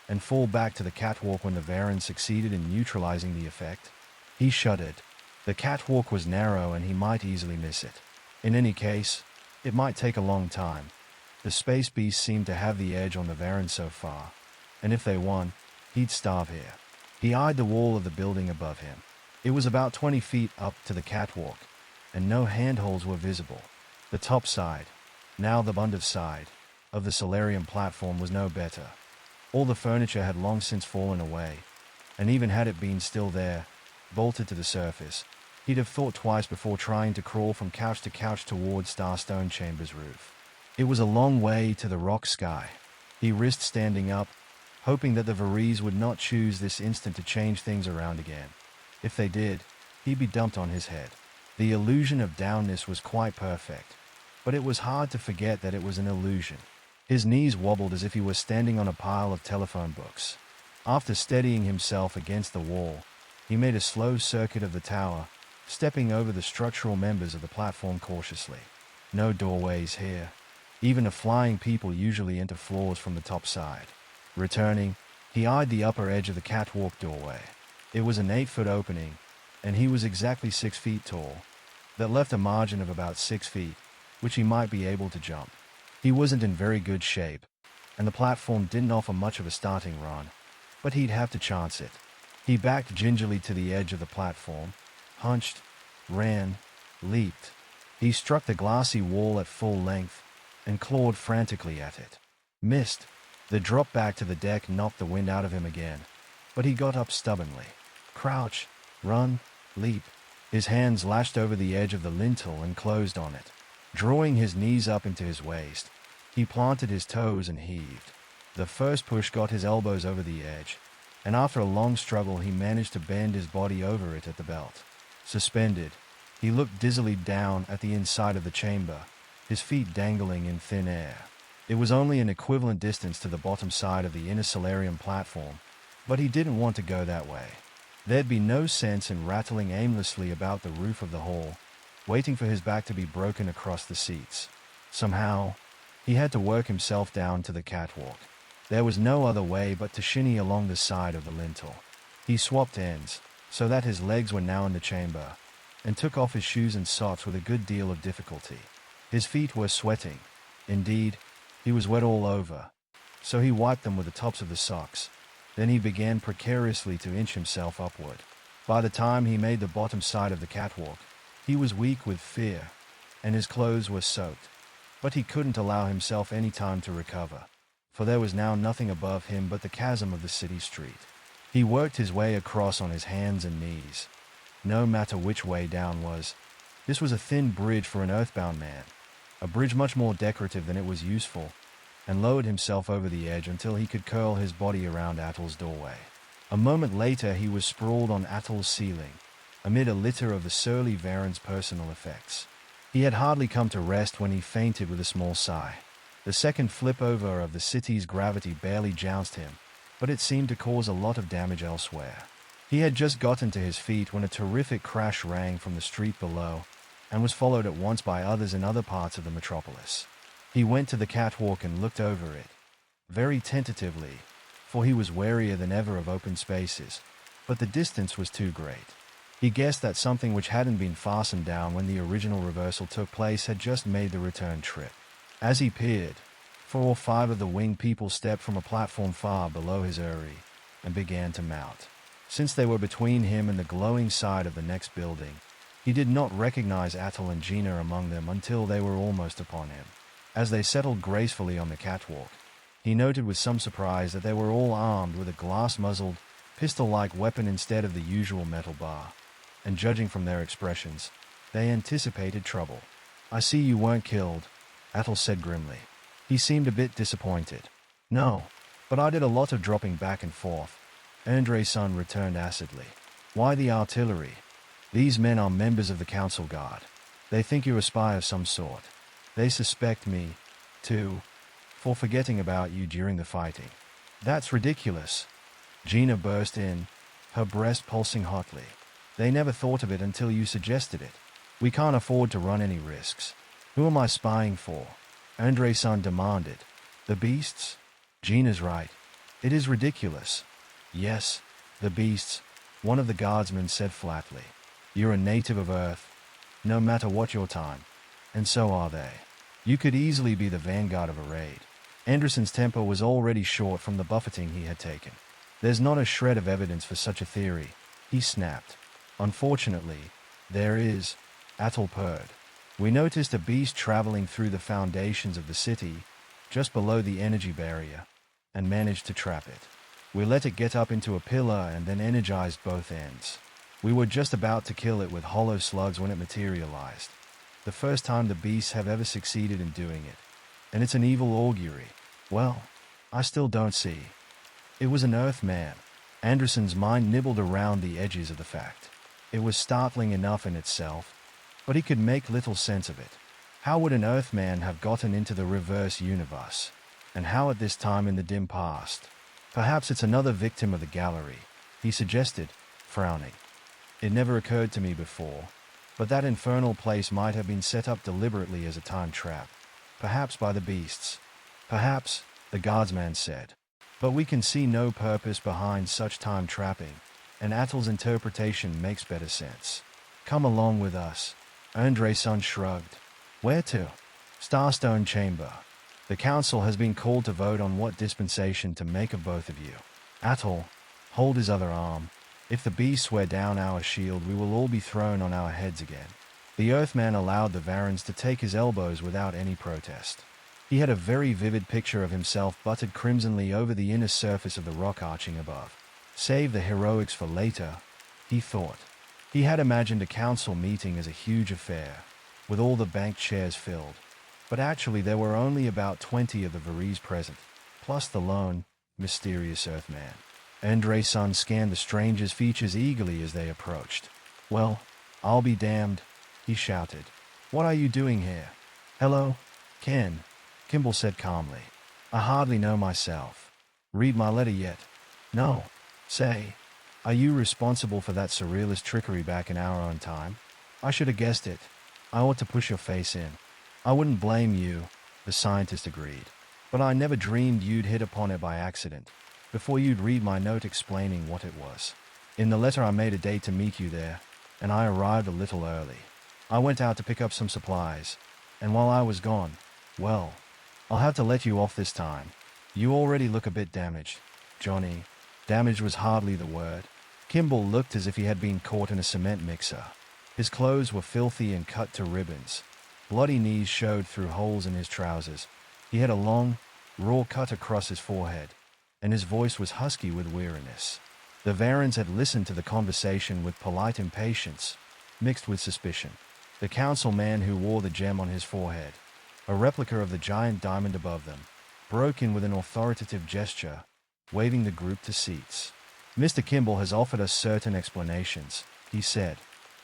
and fall back to the catwalk when the Varan succeeded in neutralizing the effect? He shuddered. The catwalk was narrow and he might easily miss it. In any case, it might take a long time. The space beasts seemed to have the edge on the Varan so far, and if they won, he'd starve here. He eyed the wall of the building above him. It was about 20 feet up to the catwalk, and no handholds were visible. The top side, now the underside, of the solarium platform was no better. All the furniture had long since fallen away, and even had it been still there, bolted to the surface, he'd have thought twice before trying to crawl from couch to couch towards Starstone Chamber's roof. It was a long way to the rock sky. He risked standing up, hoping that the Varese would not choose this instant to change things around again. If they did, he'd be dumped on his head. The illusion of downness was quite perfect, but it was hard to forget that it was an illusion. His knees wobbled as if he were standing on a pile of telephone books. After steadying himself against the wall, he made a slow circuit of the tower, stepping over the structural members of the platform cautiously. No doorways here. Even the flying people usually enter floors from the top side. Returning, he eyed the upper edge of the catwalk doorway. It was an 8-foot opening, and he was exactly 6 feet tall. That left a margin of about 6 feet, which he might be able to jump. He wasn't in very good shape, and the platform didn't offer much of a starting run, but he'd have to chance it. He backed gingerly to the edge of the platform, hunched, ran, leaped. He struck the glassy wall at full length and clawed frantically at it. Missed. The drop back to the deck knocked the wind out of him again, but he got up stubbornly. Crouch, run, leap. His hands lashed over the edge of the lintel and closed on it. Drawing his knees up into his waist, he planted his toes and heaved. The first push got his elbows over the edge, and after a long struggle he managed to bend his body over it at the belt. Suspended, he looked dizzily down at the inside of the chamber, his feet dangling in thin air. It was only an equivalent distance to the bottom side of the inner solarium platform, but he didn't want to go that way. There'd be no sense in rattling aimlessly about the roof of the hall, waiting for his back to be broken across the seats. Somehow, he had to work himself down to the catwalk. There was no other way but to shinny along the side of the lintel. He swapped ends, so that his legs were now in the chamber, and took off his shoes and socks with a good deal of difficulty. His feet were sweating. Indeed, he was wet all over, so he wiped them with the tops of the socks. Then he began precariously to inch himself upward. By the time he made the bottom side of the catwalk, he was weak with fear, and his clothes were soaked. But he couldn't allow himself any time to recover, for there was now nothing above him but the chasm of the city street. He worked his way across on his hands and knees. No matter which way down was, this was a thin bridge for an earthbound man, a bridge much more decorative than it was useful, and lowered himself over the edge until he could curl his body around Atol's doorway. A moment later he was sprawled on Atol's ceiling, amid a litter of the surly Varan's personal effects. He had hardly come to rest when he fainted with a small sigh. The second flip over of the city's gravity barely jounced him, but it seemed to cause a lot of damage elsewhere. He had just gotten to his feet when a terrific crash rang from the street below, and was followed at once by others in other parts of the metropolis. He went to the catwalk and looked over it, very tentatively, for he was warier than ever of open spaces, but the distance was too great. He guessed that something which hadn't been fastened down when the original reversal took place had just made the return trip. As he peered, 4 or 5 of the winged people stepped from a platform far below his eyrie and began to mount. Since they were between him and the glowing side of the next building, he did not recognize Atol and Gina among them until they were almost upon him. As they settled gracefully on the catwalk, he noted with some surprise that they were all armed with a glass-muzzled, pistol-like weapon instead of the usual metal bar, and judging from their expressions, they anticipated trouble. "I see you weren't killed," Atol said grimly. He seemed a bit disappointed. "No, but I did a lot of dropping back and forth," Andre-san returned acidly. "Why the artillery? These men are members of the Council Guard. They think you're a spy of some sort. They suspect me, too, for forgetting about you during the fighting." "That's ridiculous," Gina burst in, her breast pulsing hotly. "They never thought of it until you suggested it. We can't afford to run any risks. Who am I spying for?" Andre-san demanded. "The beasts?" "Gina's right. It is ridiculous." "Yes, the beasts," one of the guardsmen said flatly. "You're a native of Earth, no matter what your time, and so are they. You could easily be the vanguard of a raid." Anderson's temper was already short from the buffeting he had taken. "There's not a shred of evidence for such a theory," he snapped. "Unfortunately, there is," Atol purred. "We noticed a beast traveling through the foundations of the city, just below the energy barrier, and managed to trap it. We let it get up into a pillar and then energized both ends. We were just about to kill it with hollow slugs when it materialized. The first time the beasts have ever succeeded in doing it. And it's an evil augury. Well, I still don't see. It was an Earthman. Anderson's mind nibbled around the edges of the fact. It was startling enough in itself, but he could make little sense of it. How would an Earthman have gotten into the reverse universe? And how at this time in the dim past? Perhaps it's another victim of the gallery, he suggested, frowning. It never occurred to me before, but that infernal place might have been set up deliberately as a time trap. Perhaps by the beasts. Perhaps, the guardsman said. But we can see no purpose behind such time trapping, and Atol's interpretation makes better sense. Come along with us. Andre-san shrugged. Where to? Starstone Chamber. The council has been called to vote on what dispensation to make of both of you. Atol, hold his other arm. If the beasts wear down our shield, we will all be thrown on our heads again. The Earthman allowed the Varans to take his elbows without any protest. He had a very vivid picture of himself buttered crimsonly over the inner surface of the rock arching above. Save the heroics for later, he thought. He had imagined a council meeting as a huge affair, with all the banked chairs filled. But actually there were only about 20 of the Varese present, plus the lone, mysterious Earthman. Andre-san scanned the stranger's features eagerly as they approached. Well, I'll be damned, he shouted. What are you doing here? Hello, Ken, Kimball said calmly. I hardly know myself. Read my letter yet? No. Say, are you responsible for that surrealist trickery back in our own time? I should have guessed it. I ought to push your face in. I wouldn't blame you, the scientist agreed. But I never dreamed you'd hit upon it by accident, before you'd read my note explaining what it was. In the letter I made a date to meet you there, and I arrived a little early. I went out to pick up some supplies, and while I was gone, well, I'll have to let you off this time. You already look a bit damaged, Johnny. Damaged was hardly the word. Kimball looked as if he had been caught in a cement mixer. His clothes were filthy and cut to ribbons. Bloody knees showed through holes in his trousers. He had a long, raw cut across his forehead, and his voice was husky with weariness. The Varans had listened to the conversation with polite impatience, mixed with suspicion. The council man who wore the gem on his forehead, a replica of the giant diamond above them, broke in with an authoritative gesture, waving the group to seats. Mr. Kimball has offered us certain explanations, he said.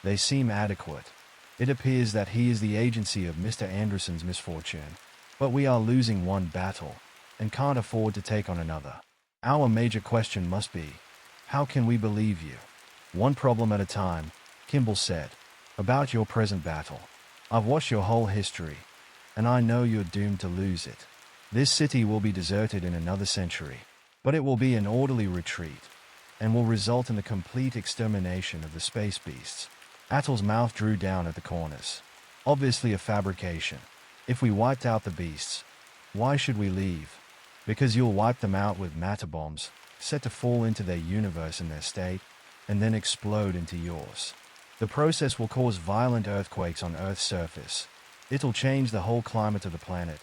They seem adequate. It appears that he is the agency of Mr. Anderson's misfortune, but we are losing one battle, and can't afford to take on another. Our major question must be, how can we believe you? One problem at a time, Kimball said. About your present battle. I've watched your whole history, and I know you're doomed to lose it. This city will be deserted in another century, but it will be an orderly retreat, and will result in the complete extermination of the space beasts. Atol's mouth drew down at the corners. Obviously a fabrication. If we wiped out the beasts, why should we leave? Because you'll wipe them out with matter bombs, set to fall into their universe in their state, and then explode into yours. The process will cause violent earthquakes on Earth's surface. It'll change the whole climate of the planet,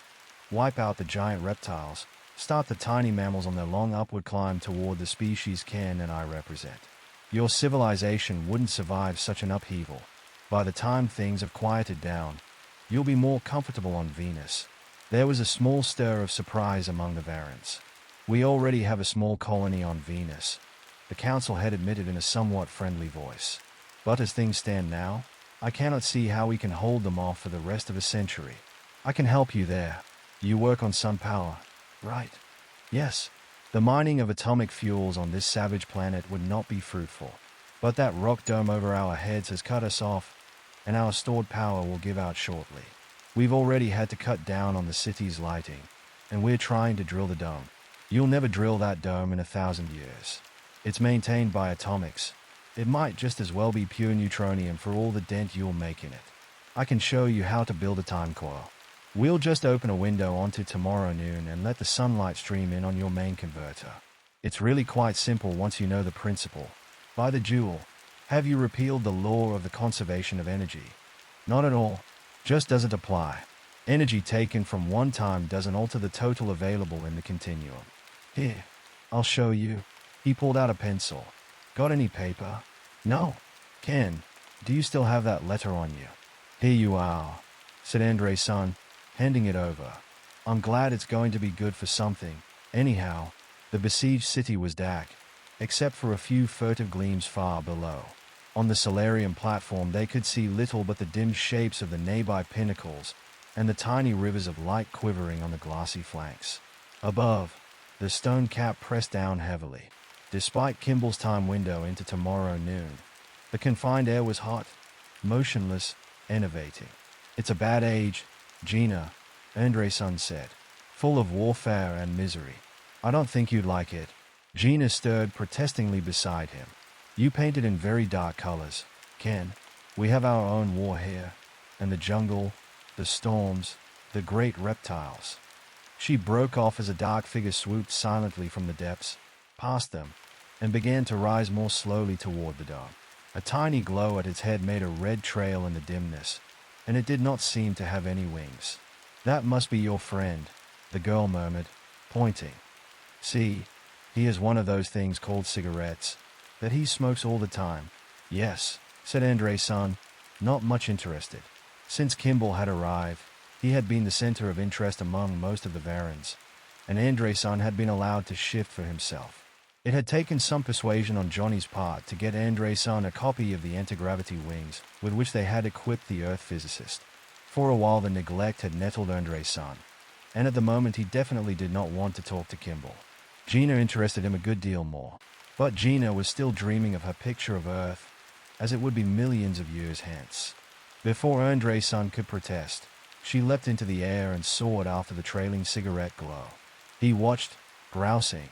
wipe out the giant reptiles, start the tiny mammals on their long upward climb toward the species Ken and I represent. Your civilization wouldn't survive such an upheaval. By the time things have quieted down, you'll be more comfortable on Venus. There was a small stir of surprise among the Varans. We already have a small colony on Venus, the council had admitted in a somewhat friendly voice. But as things stand now, I cannot see how we can hold them off for the rest of a century. I can help you there. You work on sun power, right? Yes. The mining of atomic fuels on this savage planet would not be fruitful. But that rock dome over our heads has cut us off, and our stored power will give out shortly. We've already had to cut down on the city's lighting, and we're trying to drill the dome. You'll never drill that dome in 1,000 years. It's maintained by atomics. It might just as well be pure neutronium for all the dent you'll make in it. I can show you how to build a time coil. We'll just open a window onto tomorrow noon and let the sunlight stream in on your main converter. It's really quite simple once you know the principle. By the jewel, have you repealed the law of the conservation of energy? Not at all. Just doesn't apply. Energy taken from one time doesn't alter the total available in the continuum. Here, I'll show you. He pulled out a pencil. Got any paper? No. Ken, do you still have that letter on you? Here you are, said Andre-san, handing it over. I'm glad it's going to be good for something. Anyhow, the besieged city was dark, except for a few furtive gleams far below. On the solarium platform they could see little but the dim shapes of the nearby pinnacles and the tiny rivers of light quivering on the glassy flanks. Above, the stone cap pressed down heavily. Despite Kimball's time window into tomorrow noon, the confined air was hot, motionless, enervating. It's a bad age, Gina, Andre-san said, full of warfare and misery. I don't think you'd like it. Gina stirred protestingly beside him. You paint it in very dark colors, Ken. We have our own war here, and the jungle, the storms, the great reptiles. She broke off as a dark figure swooped silently from the depths, past them, and began to rise more slowly toward the dome. A tiny glow at its head made a red trail in the dimness, and it did not seem to have any wings. That must be your friend, the girl murmured, pointing. See, he has one of those things called cigarettes, that he smokes all the time. Yes, said Andre-san, not much interested. Since Kimball had arrived, he had been the center of interest among most of the Varens, and Andre-san had been allowed to shift for himself. It had taken some persuasion on Johnny's part to get Andre-san a copy of the anti-gravity wings with which they had equipped the Earth physicist. For a while the neglect had nettled Andre-san, and at the moment he definitely did not want to talk to Kimball. Gina interested him a good deal more, but Gina was still dreaming of her picture of Earth, as it would be millions of years hence. Before Andre-san could protest, she leapt into the air and soared after the trailing cigarette glow. He watched, grousing,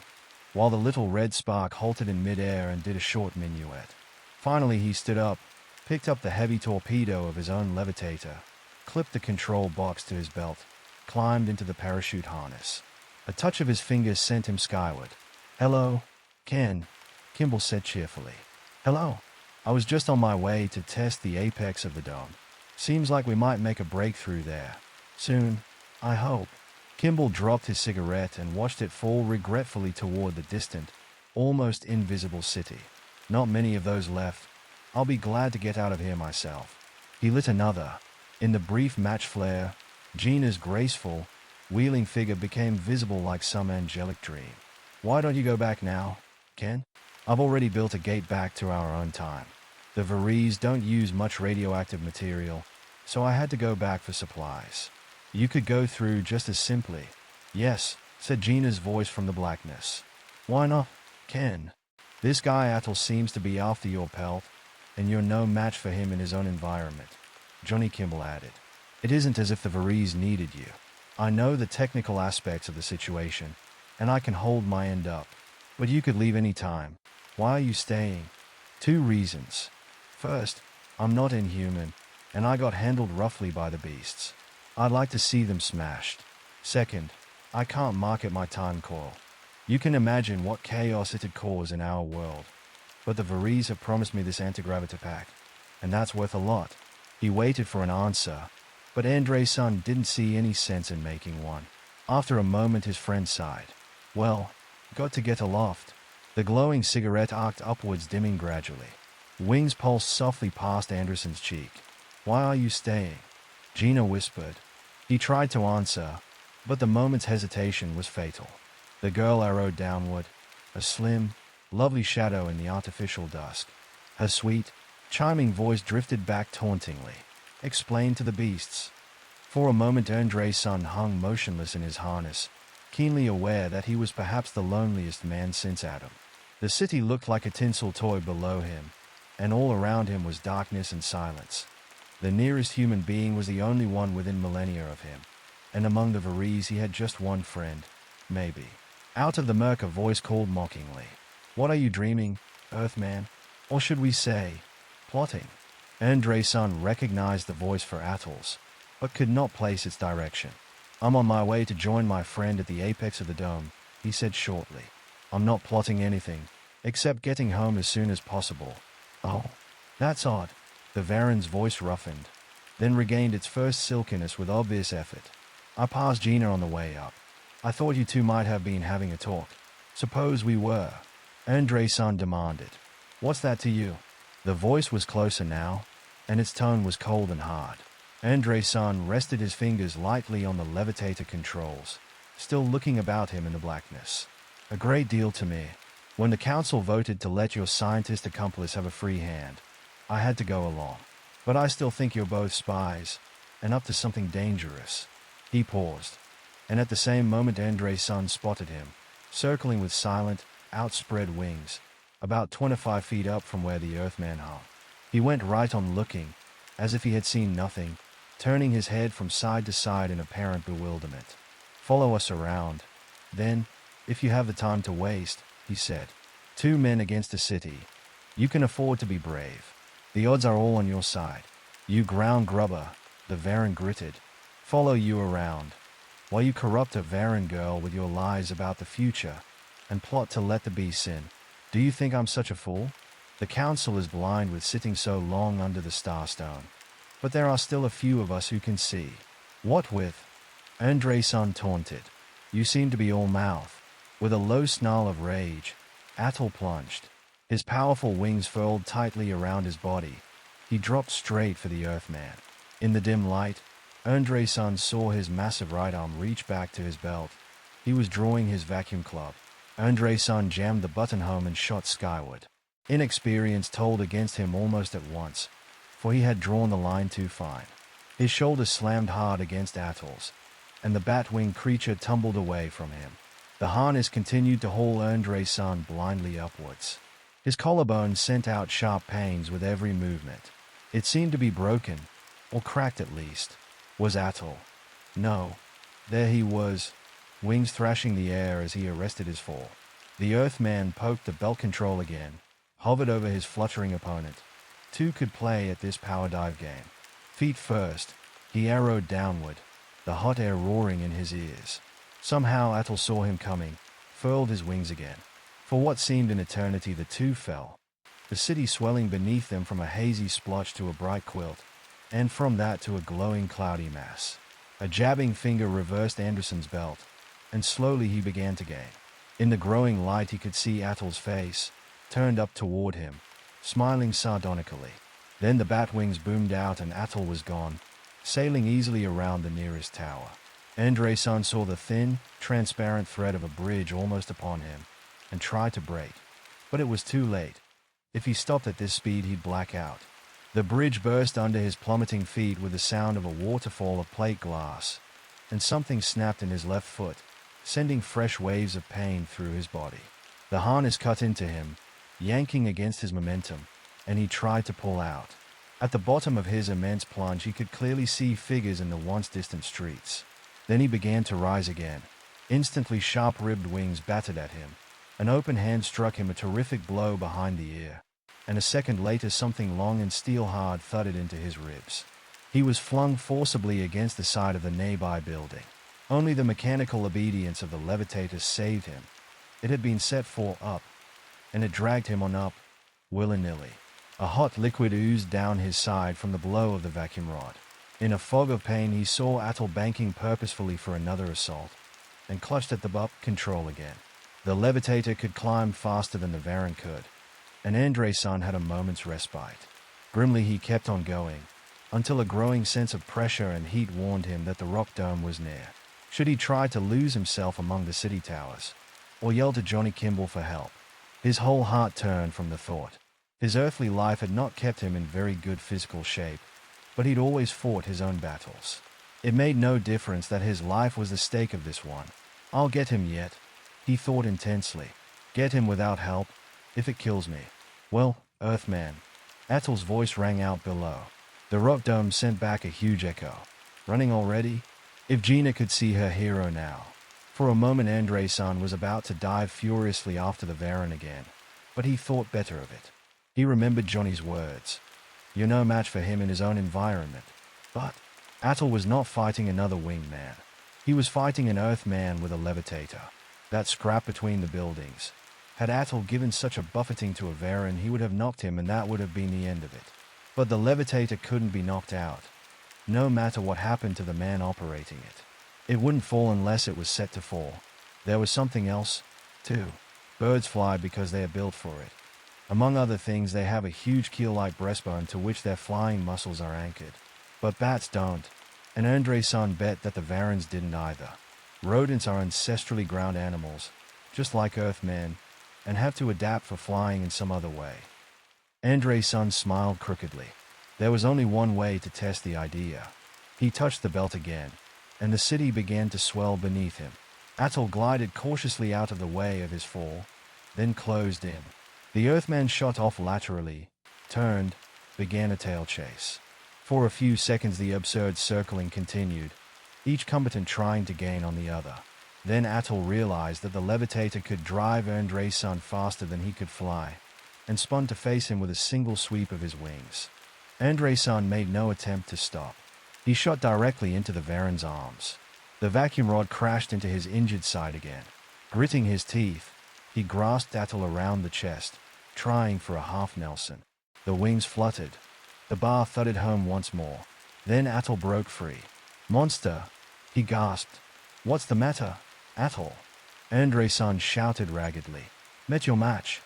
while the little red spark halted in midair and did a short minuet. Finally he stood up, picked up the heavy torpedo of his own levitator, clipped the control box to his belt, climbed into the parachute harness. A touch of his fingers sent him skyward. Hello, Ken, Kimball said cheerfully. Hello. I was just on my way to test the apex of the dome. Seems like we might make a breakthrough there. Soon, I hope. Kimball dropped his cigarette and watched it fall regretfully toward the distant, almost invisible city. Not many of those left. I'll be glad to get out of here myself. He lit another. In the brief match flare, Gina's graceful, wheeling figure became visible like some angelic dream. Why don't you go back now, Ken? I've already built a gate back to our own time. The Varese don't use much radioactive material, so I had to go back for supplies. You could go through just as simply. Yes, said Gina's voice from the blackness. Why not, Ken? This guy Atul seems to be after your pelt, and you're no match for him in his own environment, Johnny Kimball added. It isn't as if the Varese needed you. I know the technical aspects of the situation, and I can hold my end up. But you could leave any time. Why are you staying? 2 reasons. First, I'm not inhuman, and I got handled roughly by the beasts. I'd like to see them smashed. Second, I can't market my time coil. You can imagine what chaos it'd cause in our world. But the Varese have promised me this anti-gravity pack, and that's worth a lot. He waited for an answer, but Andre-san didn't see any sense in making one. After a moment his friend sighed. Well, got to get aloft. The glowing cigarette arced upwards, dimming gradually. Wings pulsed softly past Anderson's cheek. Why are you staying? Gina whispered. He tried to answer, but the moment's hesitation was fatal. The girl arrowed downward, a slim, lovely shadow in the artificial dusk. Her sweet, chiming voice drifted back tauntingly. Explain to the beasts. For a moment Andre-san hung motionless in his harness, keenly aware that he was perhaps the loneliest man since Adam. The city looked like a tinsel toy below him, and all around him was darkness and silence. The nearest human being was the only one within millennia of him, and among the Varese he had just one friend, maybe. Out of the murk a voice called mockingly. What are you dreaming, Earthman? Or should we say, plotting? Andre-san recognized the voice for Atul's, but could not place its direction. I'm on my way to join my friend at the apex of the dome, he said shortly. I'm not plotting anything, except getting home as soon as possible. Oh, that's odd. The Varen's voice roughened, then regained its first silkiness with obvious effort. I passed Gina on the way up. I thought you two might have been having a talk. Suppose we were. Andre-san demanded. What's that to you? The voice was closer now, and its tone was cold and hard. Andre-san rested his fingers lightly on the levitator controls, still looking about him in the blackness. A great deal to me. When the council voted to let your scientist accomplice have a free hand, I had to go along. But I still think you're both spies, and up to something dangerous. He paused, and at the same moment Andre-san spotted him, circling with silent, outspread wings, about 25 feet up from where the Earthman hung. He went right on looking, as if he had seen nothing, turning his head from side to side in apparent bewilderment. Follow us around. Then, if you have the time to waste, he said. 2 men against a city. You can afford to be brave. The odds are all on your side. You ground grubber, the Varan gritted. Follow you around, while you corrupt a Varan girl with your lies about the future, and plot to let the beast in. Do you think I'm such a fool? The council is blind with sitting so long under the Starstone. But there are still a few of us who can see. What with? Andre-san taunted. You seem to be all mouth. With a low snarl of rage, Atul plunged. His powerful wings furled tightly around his body. He dropped straight for the Earthman. In the dim light, Andre-san saw his massive right arm reach back to his belt. He was drawing his vacuum club. Andre-san jammed the button home and shot skyward. Inexperience told against him almost at once, for he had drawn the line too fine. His shoulder slammed hard against Atul's, and the bat-winged creature tumbled away from him. The harness continued to haul Andre-san blindly upwards. His collarbone sent out sharp pains with every movement. It seemed to be broken, or cracked at least. Was Atul? No. There he was, wings thrashing the air as he arrested his fall. The Earthman poked the belt control again, hovered over his fluttering opponent. 2 could play at this power dive game. Feet first, he arrowed downward, the hot air roaring in his ears. Somehow Atul saw him coming, furled his wings again. For what seemed an eternity the 2 fell, the city swelling beneath them from a hazy splotch to a bright quilt, and from that to a glowing cloudy mass. A jabbing finger reversed Anderson's belt, and slowly he began to gain. In the growing light he could see Atul's face, turned up toward him, smiling sardonically. Then the bat wings boomed out and Atul was gone, sailing easily around the nearest tower. Andre-san saw the thin, transparent thread of a bridge almost upon him, and tried to brake. But it was too late. If he stopped at this speed he'd black out. The bridge burst under his plummeting feet with the sound of a waterfall of plate glass, and something snapped in his left foot, sending fresh waves of pain through his body. The harness cut into him, yanking against his momentum, and he tried to pull out. At the bottom of his immense plunge he could clearly see figures in the once distant streets. Then he began to rise again. Instantly sharp-ribbed wings battered at him. An open hand struck him a terrific blow behind the ear, and a second later something long and steel-hard thudded into his ribs. He was flung forcibly against the side of the nearby building. Only the mechanical obedience of the levitator saved him. It had been set for up, and it dragged him on up, willy-nilly. A hot liquid oozed down his side from the blow of the vacuum rod. In a fog of pain he saw Atul banking purposefully for another assault, and clutched at the up control again. The levitator could climb faster than the Varan could, and Andre-san had a moment's respite. Grimly he kept on going, until a growing sense of pressure and heat warned him that the rock dome was near. Should he try to lose himself among the city towers, or yell to Johnny Kimball for help? His whole heart turned from the thought. His earthly life had not kept him in very good physical shape, but he'd always fought his own battles. It made no difference that his life was the stake of this one. I'll get him yet, he thought intensely. Get him without help, if it kills me. Well, Earthman. Atul's voice rang out below. The rock dome sent back a huge echo. Running already? If Gina could see her hero now. For a moment Andre-san was about to dive furiously after the Varan again, but he thought better of it. He remembered Johnny's words. You're no match for him in his own environment. But Atul was not fighting another winged man. He was fighting an Earthman with a levitator. That scrap between the buildings. Had Atul given such a buffeting to a Varan, he would have knocked him and that would have been the end of it. But the levitator couldn't be knocked out, no matter what happened to the man operating it. It wouldn't fall unless it was set to fall. There was something else, too. Birds fly because they are built for it. Among other things, they have a huge keel-like breastbone to which their flying muscles are anchored. But bats don't, and André-san bet that the Varens didn't either. Rodents are ancestrally ground animals, just like Earthmen, and have to adapt for flying in some other way. André-san smiled crookedly. There was only one way to test the idea. He touched the belt again, and the city began to swell beneath him. Atoll glided cautiously out of the way of his fall, then closed in. The Earthman shot off laterally, turned, began a tail chase. For a few seconds the absurd circling continued, each combatant trying to gain on the other. Then Atoll realized that the levitator could drive André-san faster than he could fly, and spun to face him with a single sweep of his wings. André-san made no attempt to stop. He shot directly into the Varen's arms. The vacuum rod crashed into his injured side again. Gritting his teeth, he grasped Atoll around the chest, trying for a half Nelson. The wings fluttered. The bar thudded home once more. Then Atoll broke free. "Monster!" he gasped. "What's the matter, Atoll?" André-san shouted raggedly. "Met your match."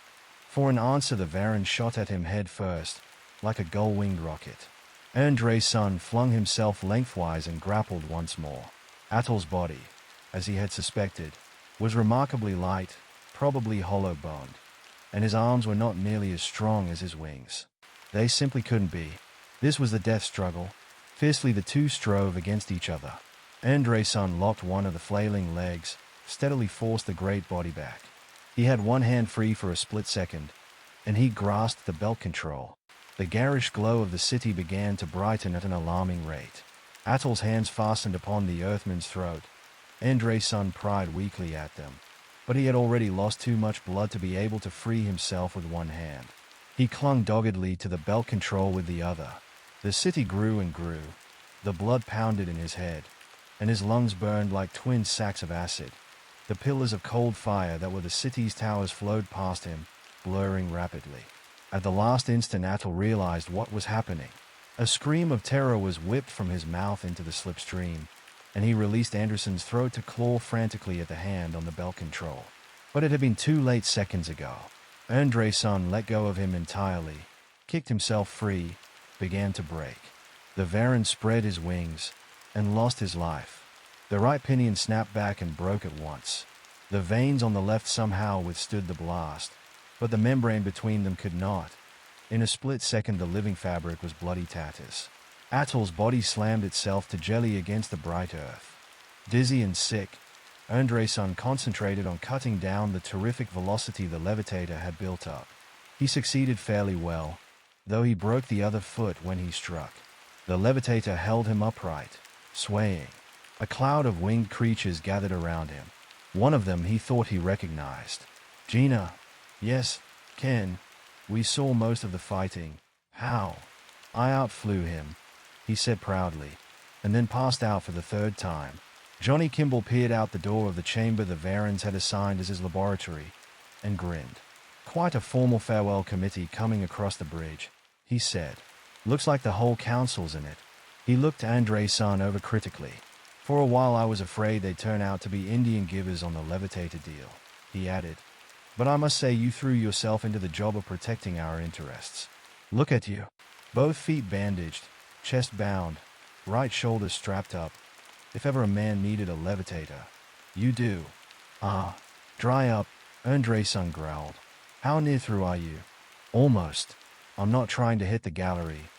For an answer the Varen shot at him head first, like a gull-winged rocket. André-san flung himself lengthwise and grappled once more. Atoll's body, as he had suspected, was remarkably light, probably hollow-boned, and his arms were not nearly as strong as his wings. They simply couldn't be. This was the death struggle. Fiercely the two strove against each other. André-san locked one of the flailing legs, steadily forced the great body back. He had one hand free for a split second, and he grasped the belt control. The garish glow of the city began to brighten at an alarming rate. Atoll's hands fastened upon the Earthman's throat. André-san pried weakly at them, but he had already lost too much blood to be able to free himself with one hand. He clung doggedly to the belt control with the other. The city grew and grew. The blood pounded in his head, and his lungs burned like twin sacks of acid. The pillars of cold fire that were the city's towers flowed past him, blurring rapidly. At the last instant Atoll realized what was happening. A scream of terror was whipped from his mouth into the slipstream, and he released Anderson's throat to claw frantically at the hand on the belt control. But it had been too late seconds ago. André-san let go of him entirely, kicked himself free, began to break. The Varen spread his wings, and lost his life. The right pinion snapped back and broke at once. The veins on the left somehow withstood the blast, but the membrane between them could not. In a split second the living fabric was bloody tatters. Atoll's body slammed itself to jelly against the bright earth. Dizzy and sick, André-san concentrated on cutting down the terrific velocity the levitator had built up. He succeeded fairly well, though he broke the other foot when he struck. The levitator held him upright, swaying. A cloud of winged creatures gathered around him. One of them he thought he recognized. "Gina." "Yes, Ken. We saw most of the fighting." "How?" "I outflew him," he said proudly, and then passed out for the third time. Johnny Kimball peered out the door of the chamber the Varens had assigned as his laboratory, and grinned. "Quite a formal farewell committee coming across the bridge," he said. "Looks like the whole council's in it." He looked André-san over critically. "For a while I was afraid they'd turn out to be Indian givers on the levitator deal," he added. "But I must say you threw yourself into the job of protecting our interests. Look at you. Both feet bandaged, chest bound, right shoulder strapped up. If ever a man needed a levitator, you do." "Ah, dry up," André-san growled. "How near through are you?" "Almost. I'm not trying to hit the gallery,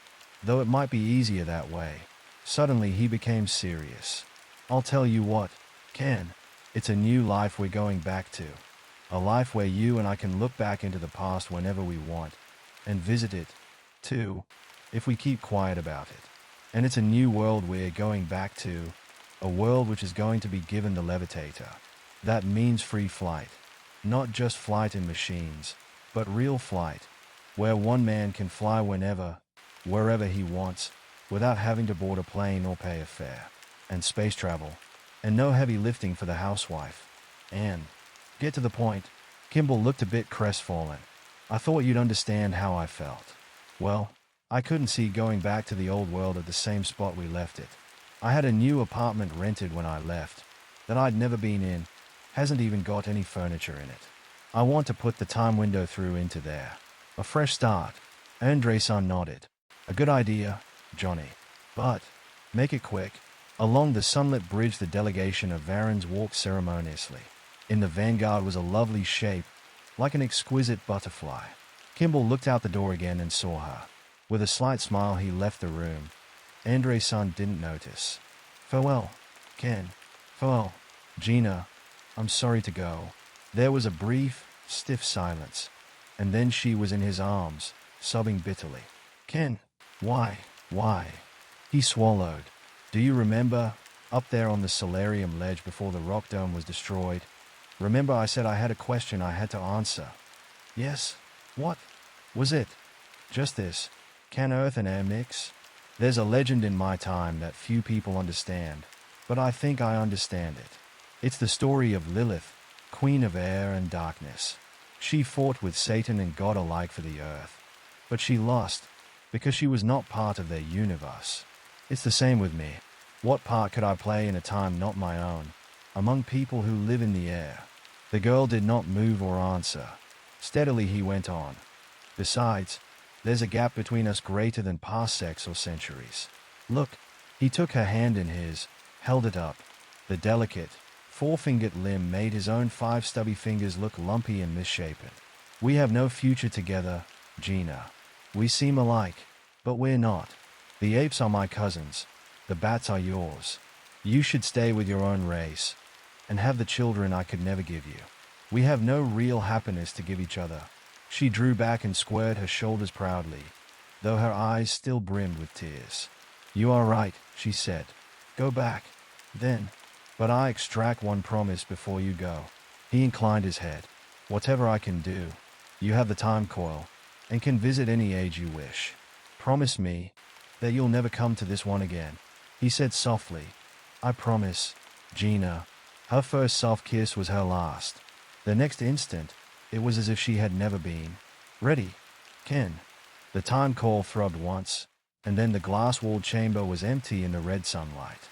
though it might be easier that way." Suddenly he became serious. "I'll tell you what, Ken. It's a new life we're going back to. A life where you and I can look back into the past whenever we want, and visit it, too, if we keep quiet about it. And it's a new world we're going back to, a world which is going to be given the levitator. That means free flight. Not just flight in machines, but real flight, where one man can fly whenever, wherever he wants, without having to board a plane or pay a fare. And space travel. And no heavy lifting for the housewife. And, get to the point." Kimball looked a bit crestfallen. "I thought you'd understand how I felt." "Well, I couldn't see going back to the old world at the same spot we left it. I had a new apartment rented when I left, that I'd never been in, hasn't even got any furniture in it. I want to put the time window through into there. A fresh start. Andre-san nodded. A good idea, Johnny. But, make it quick. Along the sunlit bridge the delegation of Varens walked ceremoniously. In the vanguard was a lovely shape, like an exquisite butterfly. Kimball looked out the door again and saw her. With a slight smile he left the room. Andre-san didn't notice. Farewell, Ken. Farewell, Gina. I'm sorry to go. There was a brief, stiff silence, and then she was in his arms, sobbing bitterly. Ken, why? He swallowed. Do you remember, up there on the solarium ledge before the rock dome was destroyed? Remember I said I had a question I had to answer? Yes. What? Was it? Just this. Can earth and air mix? There's a legend in my time that few people understand, but I think I understand it. It's the story of Lilith, queen of air and darkness. She fought with Satan and God alike for the earth, but she lost because she was not part of their universe. It's the same with me. What part could I play in a time not my own, among people who live in the air? The girl did not move or answer. Steadily he went on. Besides, there's a gap between us greater than parsecs or centuries. Look, he took her hand in his, held it up. The delicate, four-fingered limb made his own 5 stubby fingers look lumpy and misshapen. We have no future together, Gina. We seem alike, but we're not. The apes are my cousins. The bats are yours. You should stay with your own race, and have the children I could never give you. We have no real happiness to give each other. She drew back and squared her shoulders proudly, though her eyes still brimmed with tears. You are right, she said. Go back, then. But I extract one promise before you go. He inclined his head. Whatever I can do, you have the time coil, and can visit any age you wish. Promise me that you'll never come to this one again. He said softly, I promise, Gina. Her first soft kiss was her last. The next instant, it was as if she had never been. Ready, Ken. The time coil throbbed once, and then the glass-walled chamber was empty in the red sunlight.